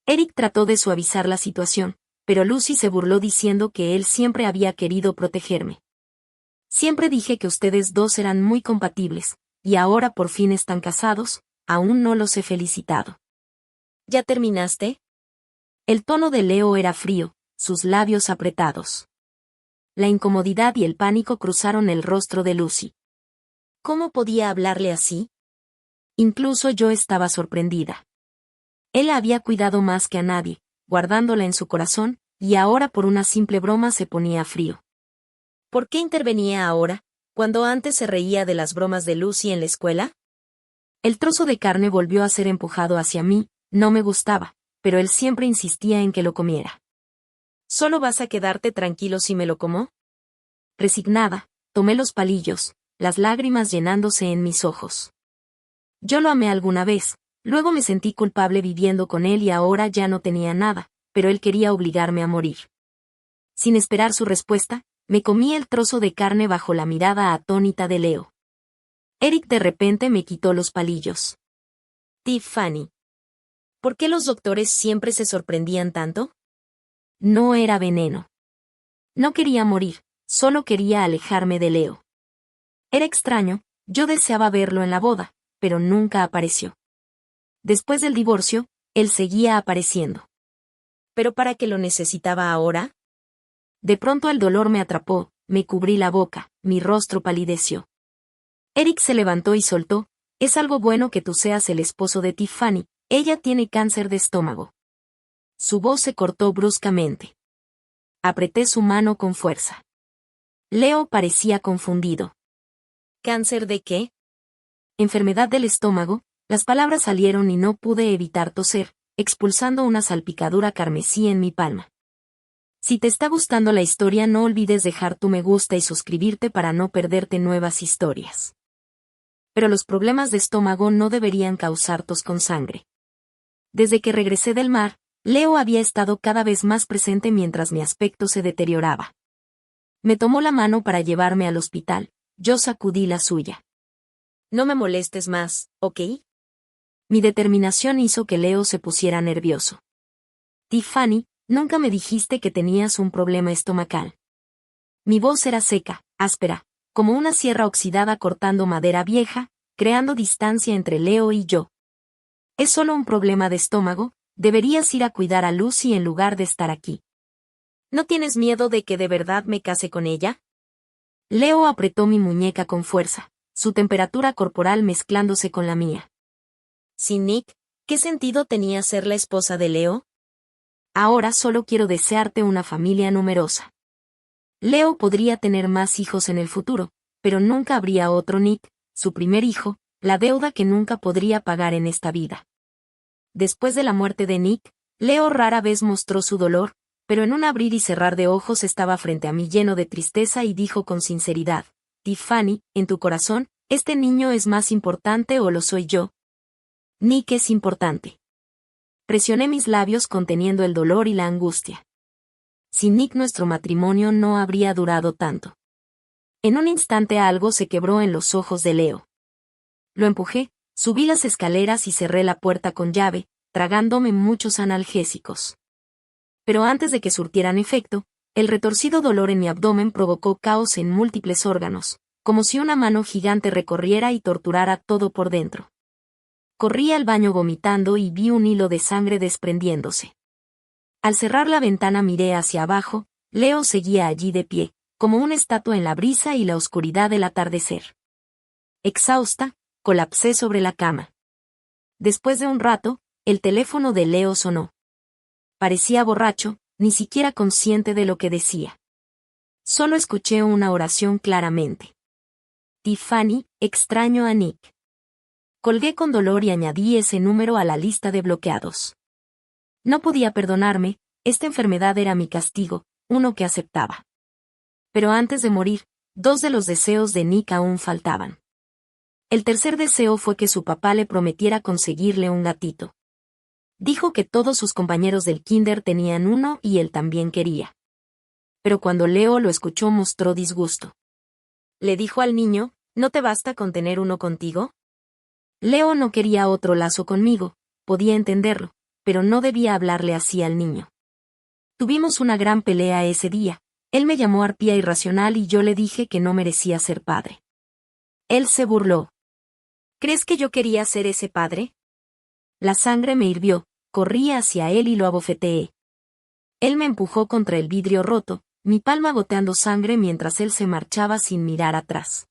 Eric trató de suavizar la situación, pero Lucy se burló diciendo que él siempre había querido protegerme. Siempre dije que ustedes dos eran muy compatibles, y ahora por fin están casados, aún no los he felicitado. ¿Ya terminaste? El tono de Leo era frío, sus labios apretados. La incomodidad y el pánico cruzaron el rostro de Lucy. ¿Cómo podía hablarle así? Incluso yo estaba sorprendida. Él la había cuidado más que a nadie, guardándola en su corazón, y ahora por una simple broma se ponía frío. ¿Por qué intervenía ahora, cuando antes se reía de las bromas de Lucy en la escuela? El trozo de carne volvió a ser empujado hacia mí, no me gustaba, pero él siempre insistía en que lo comiera. ¿Solo vas a quedarte tranquilo si me lo como? Resignada, tomé los palillos, las lágrimas llenándose en mis ojos. Yo lo amé alguna vez, luego me sentí culpable viviendo con él y ahora ya no tenía nada, pero él quería obligarme a morir. Sin esperar su respuesta, me comí el trozo de carne bajo la mirada atónita de Leo. Eric de repente me quitó los palillos. Tiffany. ¿Por qué los doctores siempre se sorprendían tanto? No era veneno. No quería morir, solo quería alejarme de Leo. Era extraño, yo deseaba verlo en la boda, pero nunca apareció. Después del divorcio, él seguía apareciendo. ¿Pero para qué lo necesitaba ahora? De pronto el dolor me atrapó, me cubrí la boca, mi rostro palideció. Eric se levantó y soltó, es algo bueno que tú seas el esposo de Tiffany, ella tiene cáncer de estómago. Su voz se cortó bruscamente. Apreté su mano con fuerza. Leo parecía confundido. ¿Cáncer de qué? Enfermedad del estómago, las palabras salieron y no pude evitar toser, expulsando una salpicadura carmesí en mi palma. Si te está gustando la historia no olvides dejar tu me gusta y suscribirte para no perderte nuevas historias. Pero los problemas de estómago no deberían causar tos con sangre. Desde que regresé del mar, Leo había estado cada vez más presente mientras mi aspecto se deterioraba. Me tomó la mano para llevarme al hospital, yo sacudí la suya. No me molestes más, ¿ok? Mi determinación hizo que Leo se pusiera nervioso. Tiffany, nunca me dijiste que tenías un problema estomacal. Mi voz era seca, áspera, como una sierra oxidada cortando madera vieja, creando distancia entre Leo y yo. Es solo un problema de estómago, deberías ir a cuidar a Lucy en lugar de estar aquí. ¿No tienes miedo de que de verdad me case con ella? Leo apretó mi muñeca con fuerza, su temperatura corporal mezclándose con la mía. Sin Nick, ¿qué sentido tenía ser la esposa de Leo? Ahora solo quiero desearte una familia numerosa. Leo podría tener más hijos en el futuro, pero nunca habría otro Nick, su primer hijo, la deuda que nunca podría pagar en esta vida. Después de la muerte de Nick, Leo rara vez mostró su dolor, pero en un abrir y cerrar de ojos estaba frente a mí lleno de tristeza y dijo con sinceridad, Tiffany, en tu corazón, ¿este niño es más importante o lo soy yo? Nick es importante. Presioné mis labios conteniendo el dolor y la angustia. Sin Nick nuestro matrimonio no habría durado tanto. En un instante algo se quebró en los ojos de Leo. Lo empujé, subí las escaleras y cerré la puerta con llave, tragándome muchos analgésicos. Pero antes de que surtieran efecto, el retorcido dolor en mi abdomen provocó caos en múltiples órganos, como si una mano gigante recorriera y torturara todo por dentro. Corrí al baño vomitando y vi un hilo de sangre desprendiéndose. Al cerrar la ventana miré hacia abajo, Leo seguía allí de pie, como una estatua en la brisa y la oscuridad del atardecer. Exhausta, colapsé sobre la cama. Después de un rato, el teléfono de Leo sonó. Parecía borracho, ni siquiera consciente de lo que decía. Solo escuché una oración claramente. Tiffany, extraño a Nick. Colgué con dolor y añadí ese número a la lista de bloqueados. No podía perdonarme, esta enfermedad era mi castigo, uno que aceptaba. Pero antes de morir, 2 de los deseos de Nick aún faltaban. El tercer deseo fue que su papá le prometiera conseguirle un gatito. Dijo que todos sus compañeros del kinder tenían uno y él también quería. Pero cuando Leo lo escuchó mostró disgusto. Le dijo al niño, ¿no te basta con tener uno contigo? Leo no quería otro lazo conmigo, podía entenderlo, pero no debía hablarle así al niño. Tuvimos una gran pelea ese día, él me llamó arpía irracional y yo le dije que no merecía ser padre. Él se burló. ¿Crees que yo quería ser ese padre? La sangre me hirvió, corrí hacia él y lo abofeteé. Él me empujó contra el vidrio roto, mi palma goteando sangre mientras él se marchaba sin mirar atrás.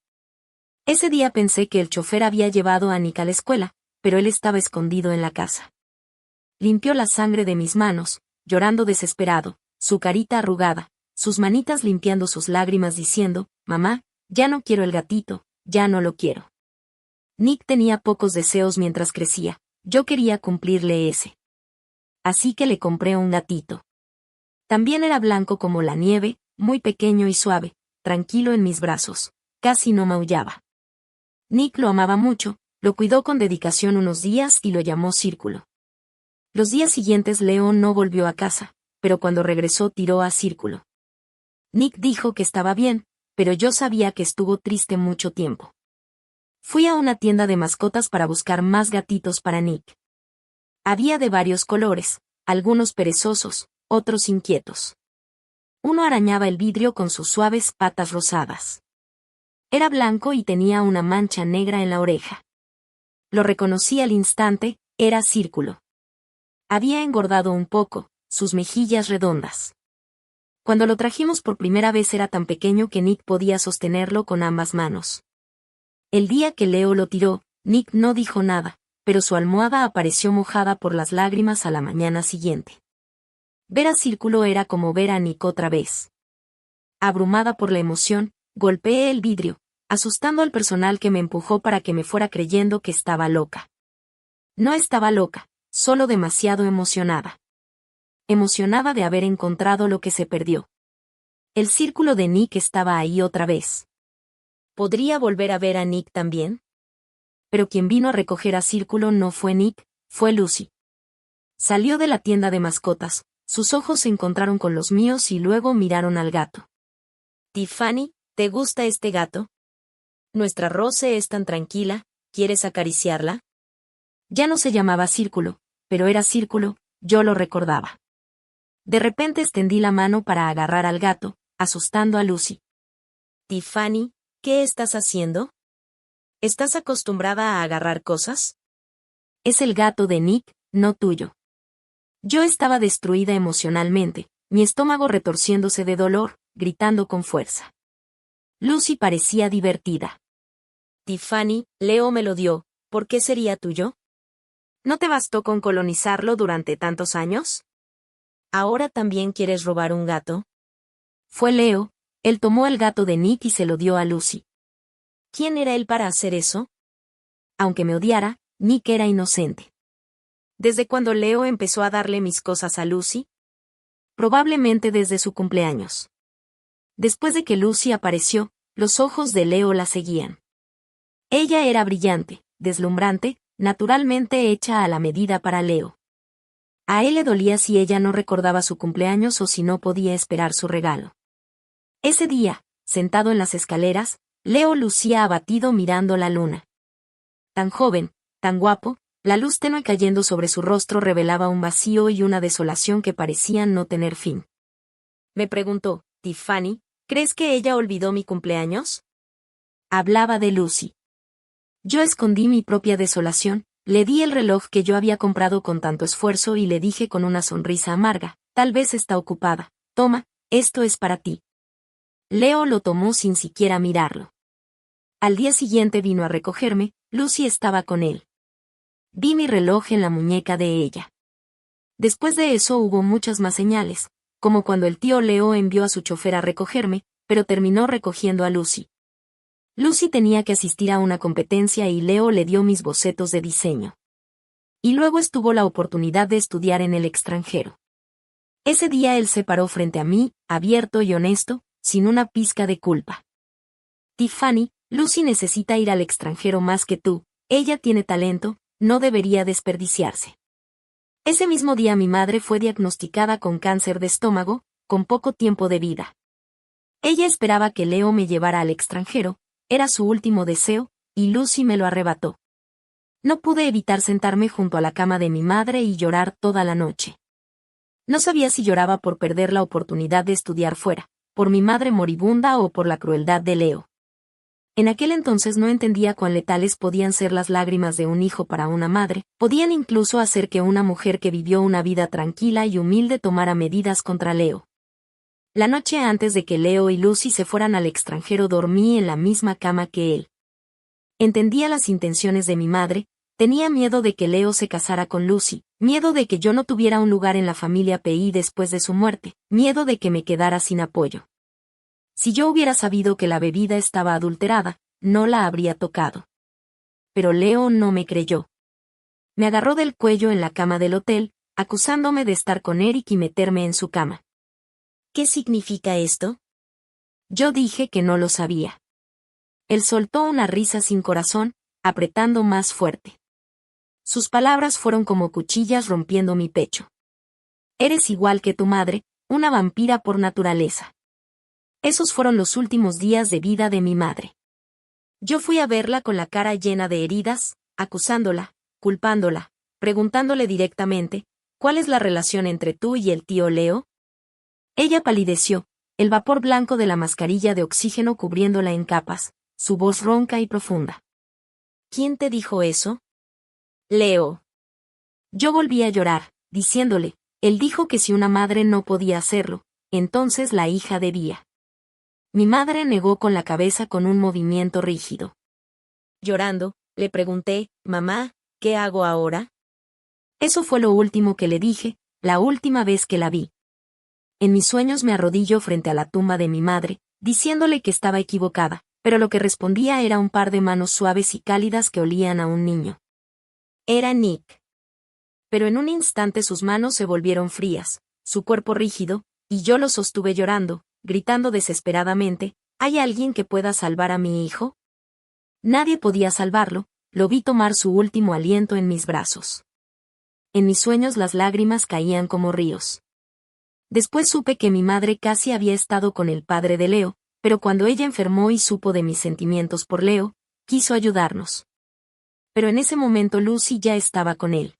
Ese día pensé que el chofer había llevado a Nick a la escuela, pero él estaba escondido en la casa. Limpió la sangre de mis manos, llorando desesperado, su carita arrugada, sus manitas limpiando sus lágrimas diciendo, mamá, ya no quiero el gatito, ya no lo quiero. Nick tenía pocos deseos mientras crecía, yo quería cumplirle ese. Así que le compré un gatito. También era blanco como la nieve, muy pequeño y suave, tranquilo en mis brazos, casi no maullaba. Nick lo amaba mucho, lo cuidó con dedicación unos días y lo llamó Círculo. Los días siguientes Leo no volvió a casa, pero cuando regresó tiró a Círculo. Nick dijo que estaba bien, pero yo sabía que estuvo triste mucho tiempo. Fui a una tienda de mascotas para buscar más gatitos para Nick. Había de varios colores, algunos perezosos, otros inquietos. Uno arañaba el vidrio con sus suaves patas rosadas. Era blanco y tenía una mancha negra en la oreja. Lo reconocí al instante, era Círculo. Había engordado un poco, sus mejillas redondas. Cuando lo trajimos por primera vez era tan pequeño que Nick podía sostenerlo con ambas manos. El día que Leo lo tiró, Nick no dijo nada, pero su almohada apareció mojada por las lágrimas a la mañana siguiente. Ver a Círculo era como ver a Nick otra vez. Abrumada por la emoción, golpeé el vidrio, asustando al personal que me empujó para que me fuera creyendo que estaba loca. No estaba loca, solo demasiado emocionada. Emocionada de haber encontrado lo que se perdió. El Círculo de Nick estaba ahí otra vez. ¿Podría volver a ver a Nick también? Pero quien vino a recoger a Círculo no fue Nick, fue Lucy. Salió de la tienda de mascotas, sus ojos se encontraron con los míos y luego miraron al gato. Tiffany, ¿te gusta este gato? Nuestra Rose es tan tranquila, ¿quieres acariciarla? Ya no se llamaba Círculo, pero era Círculo, yo lo recordaba. De repente extendí la mano para agarrar al gato, asustando a Lucy. Tiffany, ¿qué estás haciendo? ¿Estás acostumbrada a agarrar cosas? Es el gato de Nick, no tuyo. Yo estaba destruida emocionalmente, mi estómago retorciéndose de dolor, gritando con fuerza. Lucy parecía divertida. Tiffany, Leo me lo dio, ¿por qué sería tuyo? ¿No te bastó con colonizarlo durante tantos años? ¿Ahora también quieres robar un gato? Fue Leo, él tomó el gato de Nick y se lo dio a Lucy. ¿Quién era él para hacer eso? Aunque me odiara, Nick era inocente. ¿Desde cuando Leo empezó a darle mis cosas a Lucy? Probablemente desde su cumpleaños. Después de que Lucy apareció, los ojos de Leo la seguían. Ella era brillante, deslumbrante, naturalmente hecha a la medida para Leo. A él le dolía si ella no recordaba su cumpleaños o si no podía esperar su regalo. Ese día, sentado en las escaleras, Leo lucía abatido mirando la luna. Tan joven, tan guapo, la luz tenue cayendo sobre su rostro revelaba un vacío y una desolación que parecían no tener fin. Me preguntó, Tiffany, ¿crees que ella olvidó mi cumpleaños? Hablaba de Lucy. Yo escondí mi propia desolación, le di el reloj que yo había comprado con tanto esfuerzo y le dije con una sonrisa amarga, tal vez está ocupada, toma, esto es para ti. Leo lo tomó sin siquiera mirarlo. Al día siguiente vino a recogerme, Lucy estaba con él. Vi mi reloj en la muñeca de ella. Después de eso hubo muchas más señales, como cuando el tío Leo envió a su chofer a recogerme, pero terminó recogiendo a Lucy. Lucy tenía que asistir a una competencia y Leo le dio mis bocetos de diseño. Y luego estuvo la oportunidad de estudiar en el extranjero. Ese día él se paró frente a mí, abierto y honesto, sin una pizca de culpa. Tiffany, Lucy necesita ir al extranjero más que tú, ella tiene talento, no debería desperdiciarse. Ese mismo día mi madre fue diagnosticada con cáncer de estómago, con poco tiempo de vida. Ella esperaba que Leo me llevara al extranjero, era su último deseo, y Lucy me lo arrebató. No pude evitar sentarme junto a la cama de mi madre y llorar toda la noche. No sabía si lloraba por perder la oportunidad de estudiar fuera, por mi madre moribunda o por la crueldad de Leo. En aquel entonces no entendía cuán letales podían ser las lágrimas de un hijo para una madre, podían incluso hacer que una mujer que vivió una vida tranquila y humilde tomara medidas contra Leo. La noche antes de que Leo y Lucy se fueran al extranjero dormí en la misma cama que él. Entendía las intenciones de mi madre, tenía miedo de que Leo se casara con Lucy, miedo de que yo no tuviera un lugar en la familia P.I. después de su muerte, miedo de que me quedara sin apoyo. Si yo hubiera sabido que la bebida estaba adulterada, no la habría tocado. Pero Leo no me creyó. Me agarró del cuello en la cama del hotel, acusándome de estar con Eric y meterme en su cama. ¿Qué significa esto? Yo dije que no lo sabía. Él soltó una risa sin corazón, apretando más fuerte. Sus palabras fueron como cuchillas rompiendo mi pecho. Eres igual que tu madre, una vampira por naturaleza. Esos fueron los últimos días de vida de mi madre. Yo fui a verla con la cara llena de heridas, acusándola, culpándola, preguntándole directamente, ¿cuál es la relación entre tú y el tío Leo? Ella palideció, el vapor blanco de la mascarilla de oxígeno cubriéndola en capas, su voz ronca y profunda. ¿Quién te dijo eso? Leo. Yo volví a llorar, diciéndole, él dijo que si una madre no podía hacerlo, entonces la hija debía. Mi madre negó con la cabeza con un movimiento rígido. Llorando, le pregunté, mamá, ¿qué hago ahora? Eso fue lo último que le dije, la última vez que la vi. En mis sueños me arrodillo frente a la tumba de mi madre, diciéndole que estaba equivocada, pero lo que respondía era un par de manos suaves y cálidas que olían a un niño. Era Nick. Pero en un instante sus manos se volvieron frías, su cuerpo rígido, y yo lo sostuve llorando, gritando desesperadamente, ¿hay alguien que pueda salvar a mi hijo? Nadie podía salvarlo, lo vi tomar su último aliento en mis brazos. En mis sueños las lágrimas caían como ríos. Después supe que mi madre casi había estado con el padre de Leo, pero cuando ella enfermó y supo de mis sentimientos por Leo, quiso ayudarnos. Pero en ese momento Lucy ya estaba con él.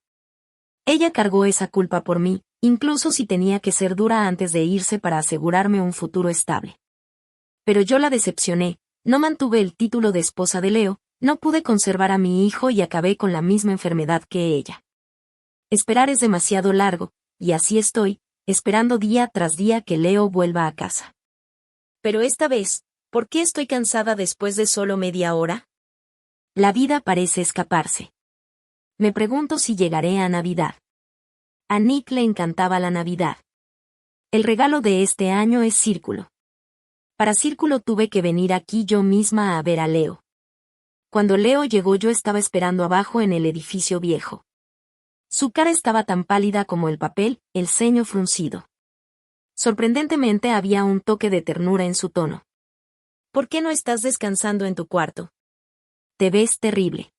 Ella cargó esa culpa por mí, incluso si tenía que ser dura antes de irse para asegurarme un futuro estable. Pero yo la decepcioné, no mantuve el título de esposa de Leo, no pude conservar a mi hijo y acabé con la misma enfermedad que ella. Esperar es demasiado largo, y así estoy, esperando día tras día que Leo vuelva a casa. Pero esta vez, ¿por qué estoy cansada después de solo media hora? La vida parece escaparse. Me pregunto si llegaré a Navidad. A Nick le encantaba la Navidad. El regalo de este año es Círculo. Para Círculo tuve que venir aquí yo misma a ver a Leo. Cuando Leo llegó yo estaba esperando abajo en el edificio viejo. Su cara estaba tan pálida como el papel, el ceño fruncido. Sorprendentemente había un toque de ternura en su tono. ¿Por qué no estás descansando en tu cuarto? Te ves terrible.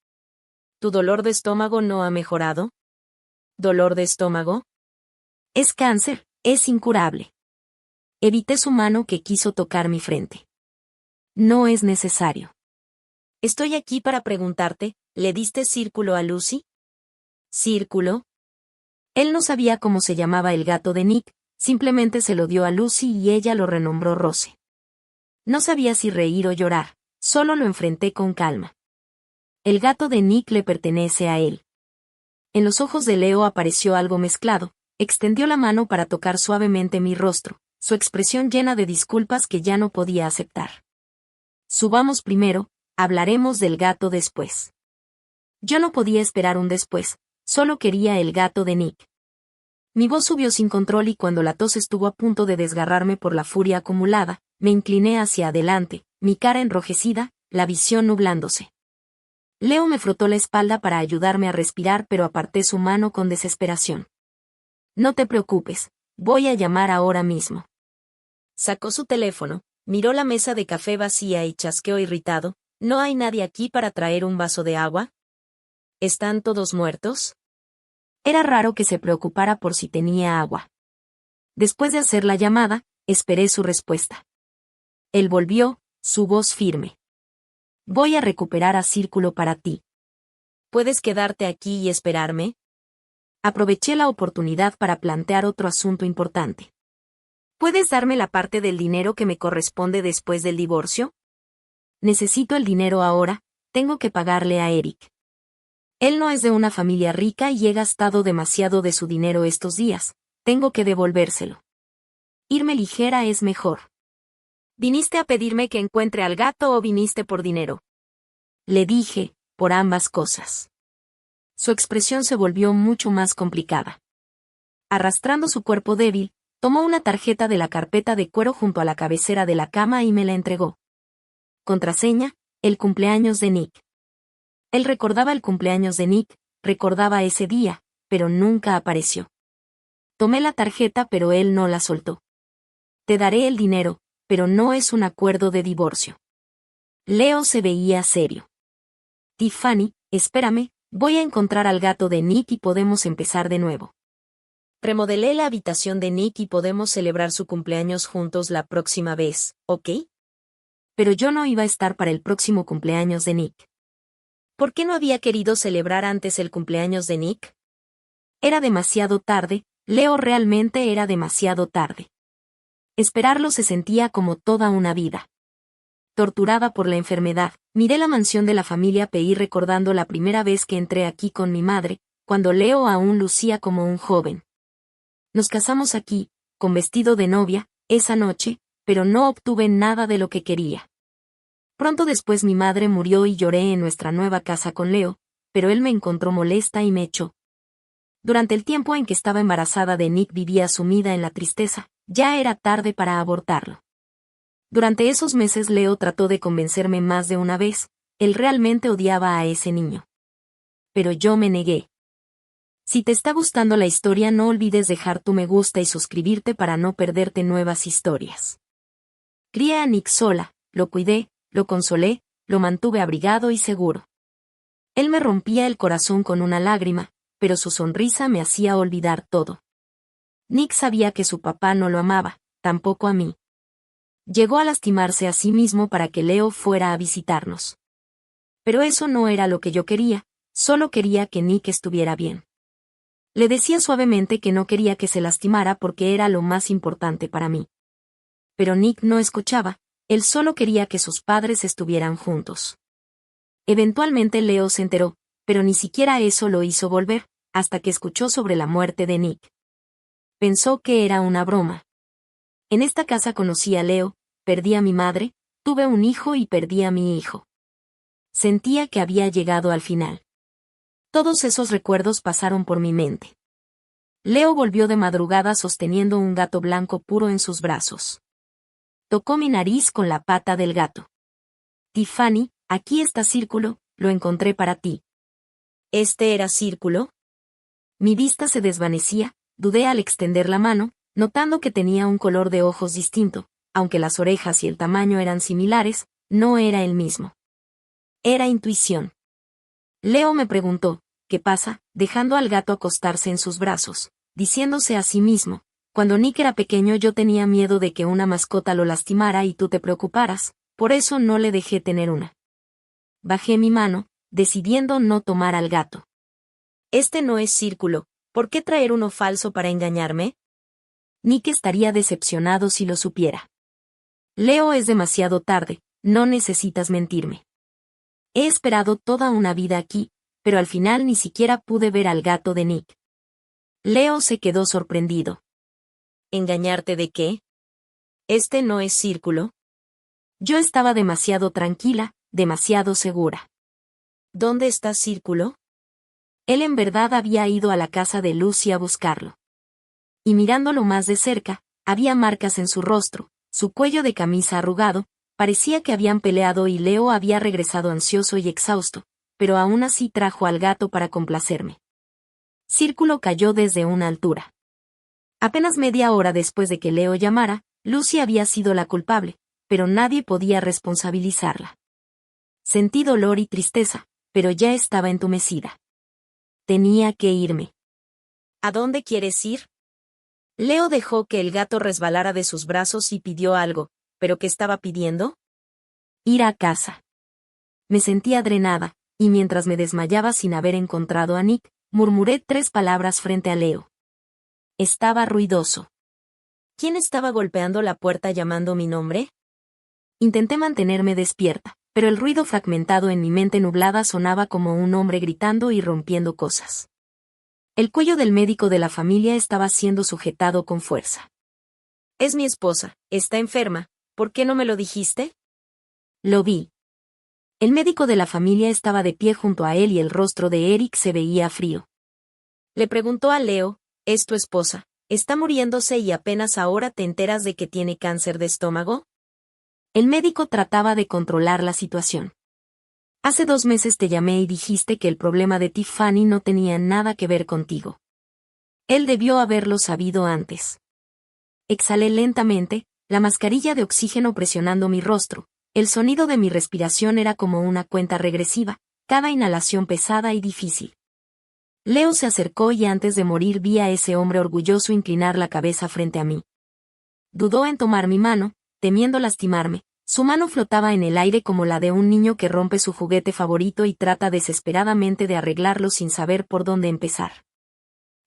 ¿Tu dolor de estómago no ha mejorado? ¿Dolor de estómago? Es cáncer, es incurable. Evité su mano que quiso tocar mi frente. No es necesario. Estoy aquí para preguntarte, ¿le diste Círculo a Lucy? ¿Círculo? Él no sabía cómo se llamaba el gato de Nick, simplemente se lo dio a Lucy y ella lo renombró Rose. No sabía si reír o llorar, solo lo enfrenté con calma. El gato de Nick le pertenece a él. En los ojos de Leo apareció algo mezclado, extendió la mano para tocar suavemente mi rostro, su expresión llena de disculpas que ya no podía aceptar. Subamos primero, hablaremos del gato después. Yo no podía esperar un después, solo quería el gato de Nick. Mi voz subió sin control y cuando la tos estuvo a punto de desgarrarme por la furia acumulada, me incliné hacia adelante, mi cara enrojecida, la visión nublándose. Leo me frotó la espalda para ayudarme a respirar pero aparté su mano con desesperación. No te preocupes, Voy a llamar ahora mismo. Sacó su teléfono, miró la mesa de café vacía y chasqueó irritado. ¿No hay nadie aquí para traer un vaso de agua? ¿Están todos muertos? Era raro que se preocupara por si tenía agua. Después de hacer la llamada, esperé su respuesta. Él volvió, su voz firme. Voy a recuperar a Círculo para ti. ¿Puedes quedarte aquí y esperarme? Aproveché la oportunidad para plantear otro asunto importante. ¿Puedes darme la parte del dinero que me corresponde después del divorcio? Necesito el dinero ahora, tengo que pagarle a Eric. Él no es de una familia rica y he gastado demasiado de su dinero estos días, tengo que devolvérselo. Irme ligera es mejor. ¿Viniste a pedirme que encuentre al gato o viniste por dinero? Le dije, por ambas cosas. Su expresión se volvió mucho más complicada. Arrastrando su cuerpo débil, tomó una tarjeta de la carpeta de cuero junto a la cabecera de la cama y me la entregó. Contraseña, el cumpleaños de Nick. Él recordaba el cumpleaños de Nick, recordaba ese día, pero nunca apareció. Tomé la tarjeta pero él no la soltó. Te daré el dinero, pero no es un acuerdo de divorcio. Leo se veía serio. Tiffany, espérame, voy a encontrar al gato de Nick y podemos empezar de nuevo. Remodelé la habitación de Nick y podemos celebrar su cumpleaños juntos la próxima vez, ¿ok? Pero yo no iba a estar para el próximo cumpleaños de Nick. ¿Por qué no había querido celebrar antes el cumpleaños de Nick? Era demasiado tarde, Leo realmente era demasiado tarde. Esperarlo se sentía como toda una vida. Torturada por la enfermedad, miré la mansión de la familia P.I. recordando la primera vez que entré aquí con mi madre, cuando Leo aún lucía como un joven. Nos casamos aquí, con vestido de novia, esa noche, pero no obtuve nada de lo que quería. Pronto después mi madre murió y lloré en nuestra nueva casa con Leo, pero él me encontró molesta y me echó. Durante el tiempo en que estaba embarazada de Nick vivía sumida en la tristeza, ya era tarde para abortarlo. Durante esos meses Leo trató de convencerme más de una vez, él realmente odiaba a ese niño. Pero yo me negué. Si te está gustando la historia no olvides dejar tu me gusta y suscribirte para no perderte nuevas historias. Crié a Nick sola, lo cuidé, lo consolé, lo mantuve abrigado y seguro. Él me rompía el corazón con una lágrima, pero su sonrisa me hacía olvidar todo. Nick sabía que su papá no lo amaba, tampoco a mí. Llegó a lastimarse a sí mismo para que Leo fuera a visitarnos. Pero eso no era lo que yo quería, solo quería que Nick estuviera bien. Le decía suavemente que no quería que se lastimara porque era lo más importante para mí. Pero Nick no escuchaba, él solo quería que sus padres estuvieran juntos. Eventualmente Leo se enteró, pero ni siquiera eso lo hizo volver, hasta que escuchó sobre la muerte de Nick. Pensó que era una broma. En esta casa conocí a Leo, perdí a mi madre, tuve un hijo y perdí a mi hijo. Sentía que había llegado al final. Todos esos recuerdos pasaron por mi mente. Leo volvió de madrugada sosteniendo un gato blanco puro en sus brazos. Tocó mi nariz con la pata del gato. Tiffany, aquí está Círculo, lo encontré para ti. ¿Este era Círculo? Mi vista se desvanecía, dudé al extender la mano, notando que tenía un color de ojos distinto, aunque las orejas y el tamaño eran similares, no era el mismo. Era intuición. Leo me preguntó, ¿qué pasa?, dejando al gato acostarse en sus brazos, diciéndose a sí mismo, cuando Nick era pequeño yo tenía miedo de que una mascota lo lastimara y tú te preocuparas, por eso no le dejé tener una. Bajé mi mano, decidiendo no tomar al gato. Este no es Círculo, ¿por qué traer uno falso para engañarme? Nick estaría decepcionado si lo supiera. Leo, es demasiado tarde, no necesitas mentirme. He esperado toda una vida aquí, pero al final ni siquiera pude ver al gato de Nick. Leo se quedó sorprendido. ¿Engañarte de qué? ¿Este no es Círculo? Yo estaba demasiado tranquila, demasiado segura. ¿Dónde está Círculo? Él en verdad había ido a la casa de Lucy a buscarlo. Y mirándolo más de cerca, había marcas en su rostro, su cuello de camisa arrugado, parecía que habían peleado y Leo había regresado ansioso y exhausto, pero aún así trajo al gato para complacerme. Círculo cayó desde una altura. Apenas media hora después de que Leo llamara, Lucy había sido la culpable, pero nadie podía responsabilizarla. Sentí dolor y tristeza, pero ya estaba entumecida. Tenía que irme. ¿A dónde quieres ir? Leo dejó que el gato resbalara de sus brazos y pidió algo, ¿pero qué estaba pidiendo? Ir a casa. Me sentía drenada, y mientras me desmayaba sin haber encontrado a Nick, murmuré 3 palabras frente a Leo. Estaba ruidoso. ¿Quién estaba golpeando la puerta llamando mi nombre? Intenté mantenerme despierta, pero el ruido fragmentado en mi mente nublada sonaba como un hombre gritando y rompiendo cosas. El cuello del médico de la familia estaba siendo sujetado con fuerza. Es mi esposa, está enferma, ¿por qué no me lo dijiste? Lo vi. El médico de la familia estaba de pie junto a él y el rostro de Eric se veía frío. Le preguntó a Leo, ¿es tu esposa? ¿Está muriéndose y apenas ahora te enteras de que tiene cáncer de estómago? El médico trataba de controlar la situación. Hace 2 meses te llamé y dijiste que el problema de Tiffany no tenía nada que ver contigo. Él debió haberlo sabido antes. Exhalé lentamente, la mascarilla de oxígeno presionando mi rostro. El sonido de mi respiración era como una cuenta regresiva, cada inhalación pesada y difícil. Leo se acercó y antes de morir vi a ese hombre orgulloso inclinar la cabeza frente a mí. Dudó en tomar mi mano, temiendo lastimarme. Su mano flotaba en el aire como la de un niño que rompe su juguete favorito y trata desesperadamente de arreglarlo sin saber por dónde empezar.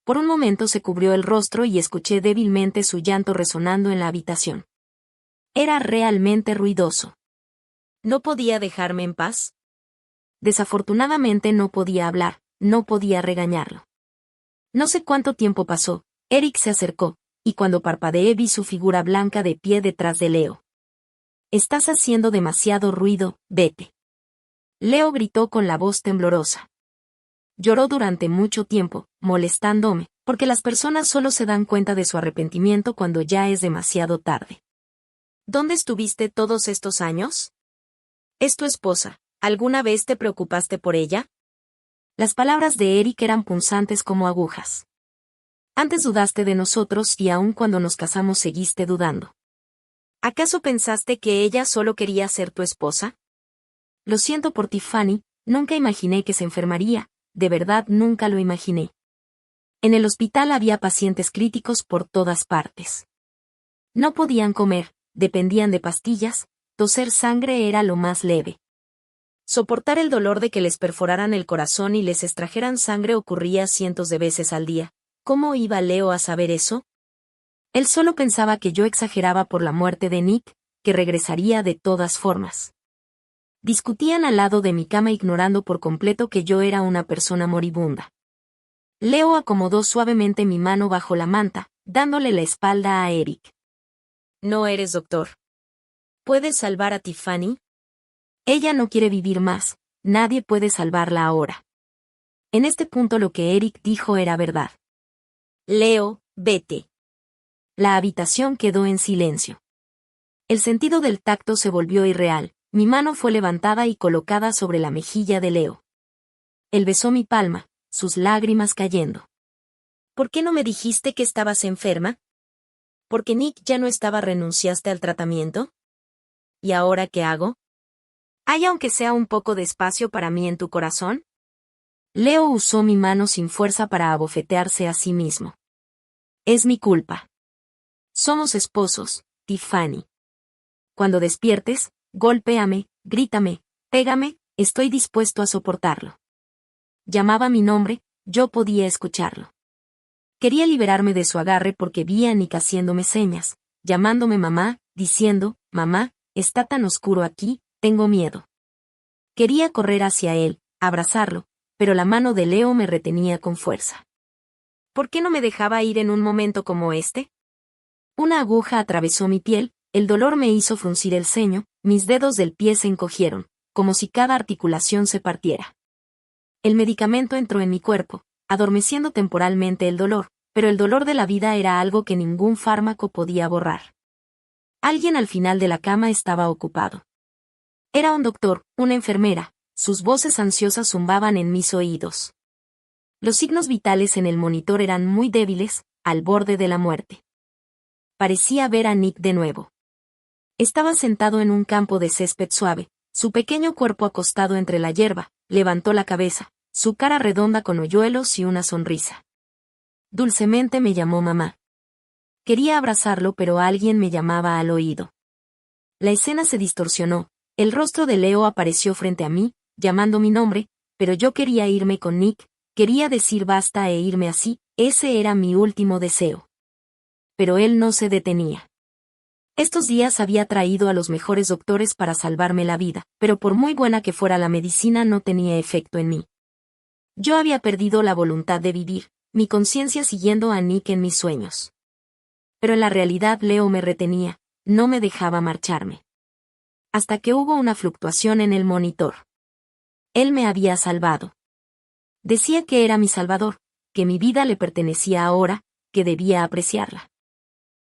Por un momento se cubrió el rostro y escuché débilmente su llanto resonando en la habitación. Era realmente ruidoso. ¿No podía dejarme en paz? Desafortunadamente no podía hablar, no podía regañarlo. No sé cuánto tiempo pasó, Eric se acercó, y cuando parpadeé vi su figura blanca de pie detrás de Leo. Estás haciendo demasiado ruido, vete. Leo gritó con la voz temblorosa. Lloró durante mucho tiempo, molestándome, porque las personas solo se dan cuenta de su arrepentimiento cuando ya es demasiado tarde. ¿Dónde estuviste todos estos años? Es tu esposa, ¿alguna vez te preocupaste por ella? Las palabras de Eric eran punzantes como agujas. Antes dudaste de nosotros y aun cuando nos casamos seguiste dudando. ¿Acaso pensaste que ella solo quería ser tu esposa? Lo siento por Tiffany, nunca imaginé que se enfermaría, de verdad nunca lo imaginé. En el hospital había pacientes críticos por todas partes. No podían comer, dependían de pastillas, toser sangre era lo más leve. Soportar el dolor de que les perforaran el corazón y les extrajeran sangre ocurría cientos de veces al día. ¿Cómo iba Leo a saber eso? Él solo pensaba que yo exageraba por la muerte de Nick, que regresaría de todas formas. Discutían al lado de mi cama ignorando por completo que yo era una persona moribunda. Leo acomodó suavemente mi mano bajo la manta, dándole la espalda a Eric. No eres doctor. ¿Puedes salvar a Tiffany? Ella no quiere vivir más, nadie puede salvarla ahora. En este punto lo que Eric dijo era verdad. Leo, vete. La habitación quedó en silencio. El sentido del tacto se volvió irreal, mi mano fue levantada y colocada sobre la mejilla de Leo. Él besó mi palma, sus lágrimas cayendo. ¿Por qué no me dijiste que estabas enferma? ¿Porque Nick ya no estaba renunciaste al tratamiento? ¿Y ahora qué hago? ¿Hay aunque sea un poco de espacio para mí en tu corazón? Leo usó mi mano sin fuerza para abofetearse a sí mismo. Es mi culpa. Somos esposos, Tiffany. Cuando despiertes, golpéame, grítame, pégame, estoy dispuesto a soportarlo. Llamaba mi nombre, yo podía escucharlo. Quería liberarme de su agarre porque vi a Nick haciéndome señas, llamándome mamá, diciendo, mamá, está tan oscuro aquí, tengo miedo. Quería correr hacia él, abrazarlo, pero la mano de Leo me retenía con fuerza. ¿Por qué no me dejaba ir en un momento como este? Una aguja atravesó mi piel, el dolor me hizo fruncir el ceño, mis dedos del pie se encogieron, como si cada articulación se partiera. El medicamento entró en mi cuerpo, adormeciendo temporalmente el dolor, pero el dolor de la vida era algo que ningún fármaco podía borrar. Alguien al final de la cama estaba ocupado. Era un doctor, una enfermera, sus voces ansiosas zumbaban en mis oídos. Los signos vitales en el monitor eran muy débiles, al borde de la muerte. Parecía ver a Nick de nuevo. Estaba sentado en un campo de césped suave, su pequeño cuerpo acostado entre la hierba, levantó la cabeza, su cara redonda con hoyuelos y una sonrisa. Dulcemente me llamó mamá. Quería abrazarlo, pero alguien me llamaba al oído. La escena se distorsionó, el rostro de Leo apareció frente a mí, llamando mi nombre, pero yo quería irme con Nick, quería decir basta e irme así, ese era mi último deseo. Pero él no se detenía. Estos días había traído a los mejores doctores para salvarme la vida, pero por muy buena que fuera la medicina no tenía efecto en mí. Yo había perdido la voluntad de vivir, mi conciencia siguiendo a Nick en mis sueños. Pero en la realidad Leo me retenía, no me dejaba marcharme. Hasta que hubo una fluctuación en el monitor. Él me había salvado. Decía que era mi salvador, que mi vida le pertenecía ahora, que debía apreciarla.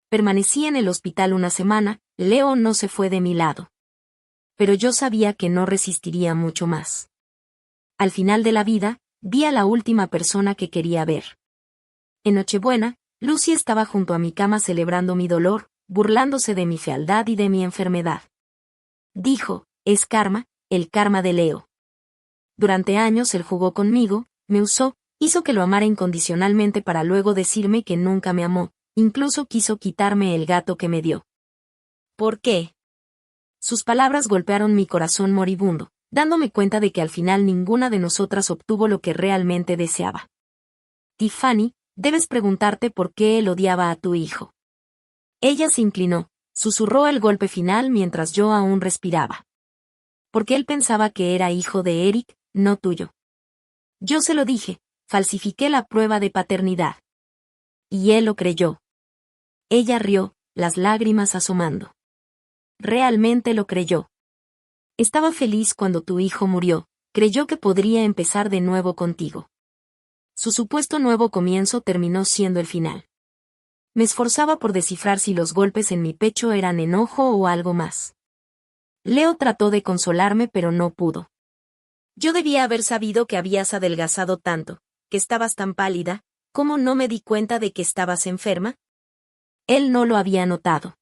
Permanecí en el hospital una semana, Leo no se fue de mi lado. Pero yo sabía que no resistiría mucho más. Al final de la vida, vi a la última persona que quería ver. En Nochebuena, Lucy estaba junto a mi cama celebrando mi dolor, burlándose de mi fealdad y de mi enfermedad. Dijo, es karma, el karma de Leo. Durante años él jugó conmigo, me usó, hizo que lo amara incondicionalmente para luego decirme que nunca me amó, incluso quiso quitarme el gato que me dio. ¿Por qué? Sus palabras golpearon mi corazón moribundo, dándome cuenta de que al final ninguna de nosotras obtuvo lo que realmente deseaba. Tiffany, debes preguntarte por qué él odiaba a tu hijo. Ella se inclinó, susurró el golpe final mientras yo aún respiraba. Porque él pensaba que era hijo de Eric, no tuyo. Yo se lo dije, falsifiqué la prueba de paternidad. Y él lo creyó. Ella rió, las lágrimas asomando. Realmente lo creyó. Estaba feliz cuando tu hijo murió, creyó que podría empezar de nuevo contigo. Su supuesto nuevo comienzo terminó siendo el final. Me esforzaba por descifrar si los golpes en mi pecho eran enojo o algo más. Leo trató de consolarme pero no pudo. Yo debía haber sabido que habías adelgazado tanto, que estabas tan pálida, ¿cómo no me di cuenta de que estabas enferma? Él no lo había notado.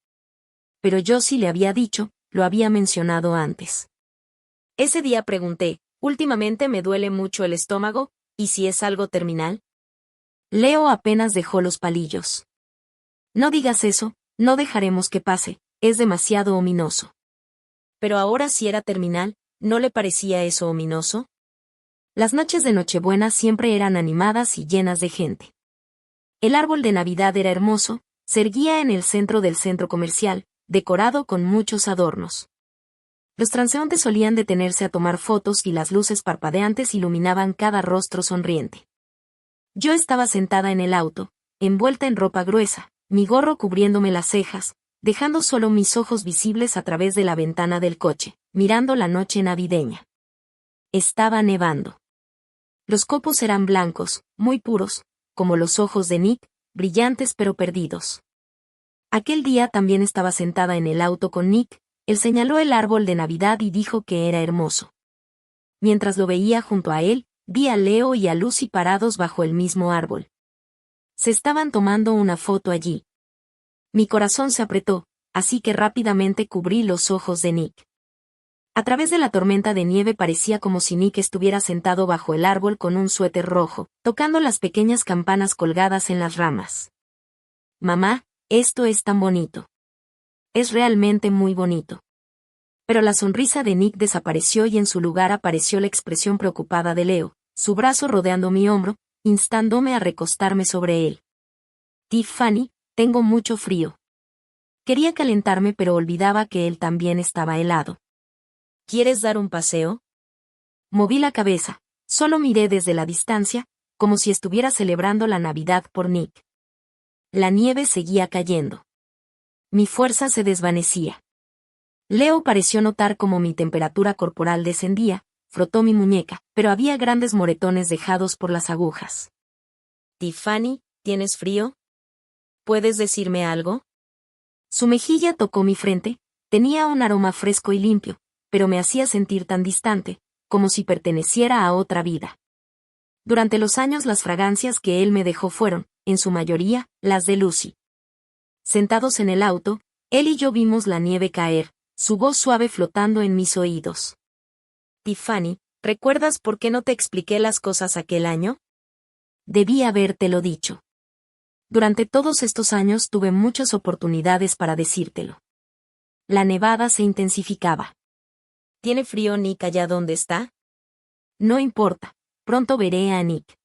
Pero yo sí le había dicho, lo había mencionado antes. Ese día pregunté, últimamente me duele mucho el estómago, ¿y si es algo terminal? Leo apenas dejó los palillos. No digas eso, no dejaremos que pase, es demasiado ominoso. Pero ahora si era terminal, ¿no le parecía eso ominoso? Las noches de Nochebuena siempre eran animadas y llenas de gente. El árbol de Navidad era hermoso, se erguía en el centro del centro comercial, decorado con muchos adornos. Los transeúntes solían detenerse a tomar fotos y las luces parpadeantes iluminaban cada rostro sonriente. Yo estaba sentada en el auto, envuelta en ropa gruesa, mi gorro cubriéndome las cejas, dejando solo mis ojos visibles a través de la ventana del coche, mirando la noche navideña. Estaba nevando. Los copos eran blancos, muy puros, como los ojos de Nick, brillantes pero perdidos. Aquel día también estaba sentada en el auto con Nick, él señaló el árbol de Navidad y dijo que era hermoso. Mientras lo veía junto a él, vi a Leo y a Lucy parados bajo el mismo árbol. Se estaban tomando una foto allí. Mi corazón se apretó, así que rápidamente cubrí los ojos de Nick. A través de la tormenta de nieve parecía como si Nick estuviera sentado bajo el árbol con un suéter rojo, tocando las pequeñas campanas colgadas en las ramas. Mamá, esto es tan bonito. Es realmente muy bonito. Pero la sonrisa de Nick desapareció y en su lugar apareció la expresión preocupada de Leo, su brazo rodeando mi hombro, instándome a recostarme sobre él. Tiffany, tengo mucho frío. Quería calentarme pero olvidaba que él también estaba helado. ¿Quieres dar un paseo? Moví la cabeza, solo miré desde la distancia, como si estuviera celebrando la Navidad por Nick. La nieve seguía cayendo. Mi fuerza se desvanecía. Leo pareció notar cómo mi temperatura corporal descendía, frotó mi muñeca, pero había grandes moretones dejados por las agujas. Tiffany, ¿tienes frío? ¿Puedes decirme algo? Su mejilla tocó mi frente, tenía un aroma fresco y limpio, pero me hacía sentir tan distante, como si perteneciera a otra vida. Durante los años las fragancias que él me dejó fueron, en su mayoría, las de Lucy. Sentados en el auto, él y yo vimos la nieve caer, su voz suave flotando en mis oídos. Tiffany, ¿recuerdas por qué no te expliqué las cosas aquel año? Debí habértelo dicho. Durante todos estos años tuve muchas oportunidades para decírtelo. La nevada se intensificaba. ¿Tiene frío Nick allá donde está? No importa, pronto veré a Nick.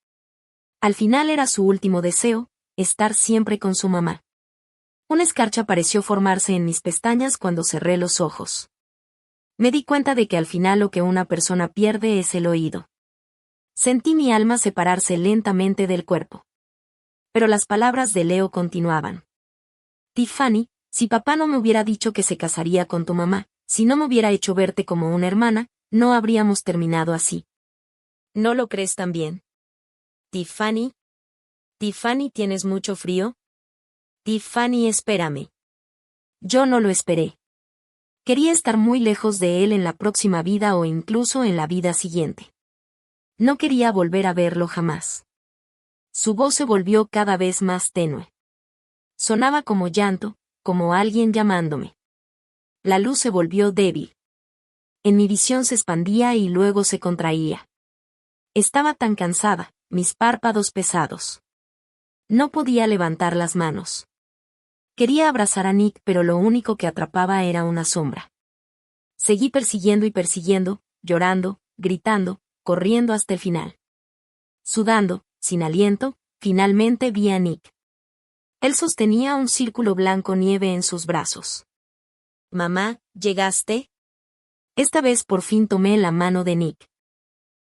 Al final era su último deseo, estar siempre con su mamá. Una escarcha pareció formarse en mis pestañas cuando cerré los ojos. Me di cuenta de que al final lo que una persona pierde es el oído. Sentí mi alma separarse lentamente del cuerpo. Pero las palabras de Leo continuaban. Tiffany, si papá no me hubiera dicho que se casaría con tu mamá, si no me hubiera hecho verte como una hermana, no habríamos terminado así. ¿No lo crees también? Tiffany. Tiffany, ¿tienes mucho frío? Tiffany, espérame. Yo no lo esperé. Quería estar muy lejos de él en la próxima vida o incluso en la vida siguiente. No quería volver a verlo jamás. Su voz se volvió cada vez más tenue. Sonaba como llanto, como alguien llamándome. La luz se volvió débil. En mi visión se expandía y luego se contraía. Estaba tan cansada, mis párpados pesados. No podía levantar las manos. Quería abrazar a Nick, pero lo único que atrapaba era una sombra. Seguí persiguiendo y persiguiendo, llorando, gritando, corriendo hasta el final. Sudando, sin aliento, finalmente vi a Nick. Él sostenía un círculo blanco nieve en sus brazos. Mamá, ¿llegaste? Esta vez por fin tomé la mano de Nick.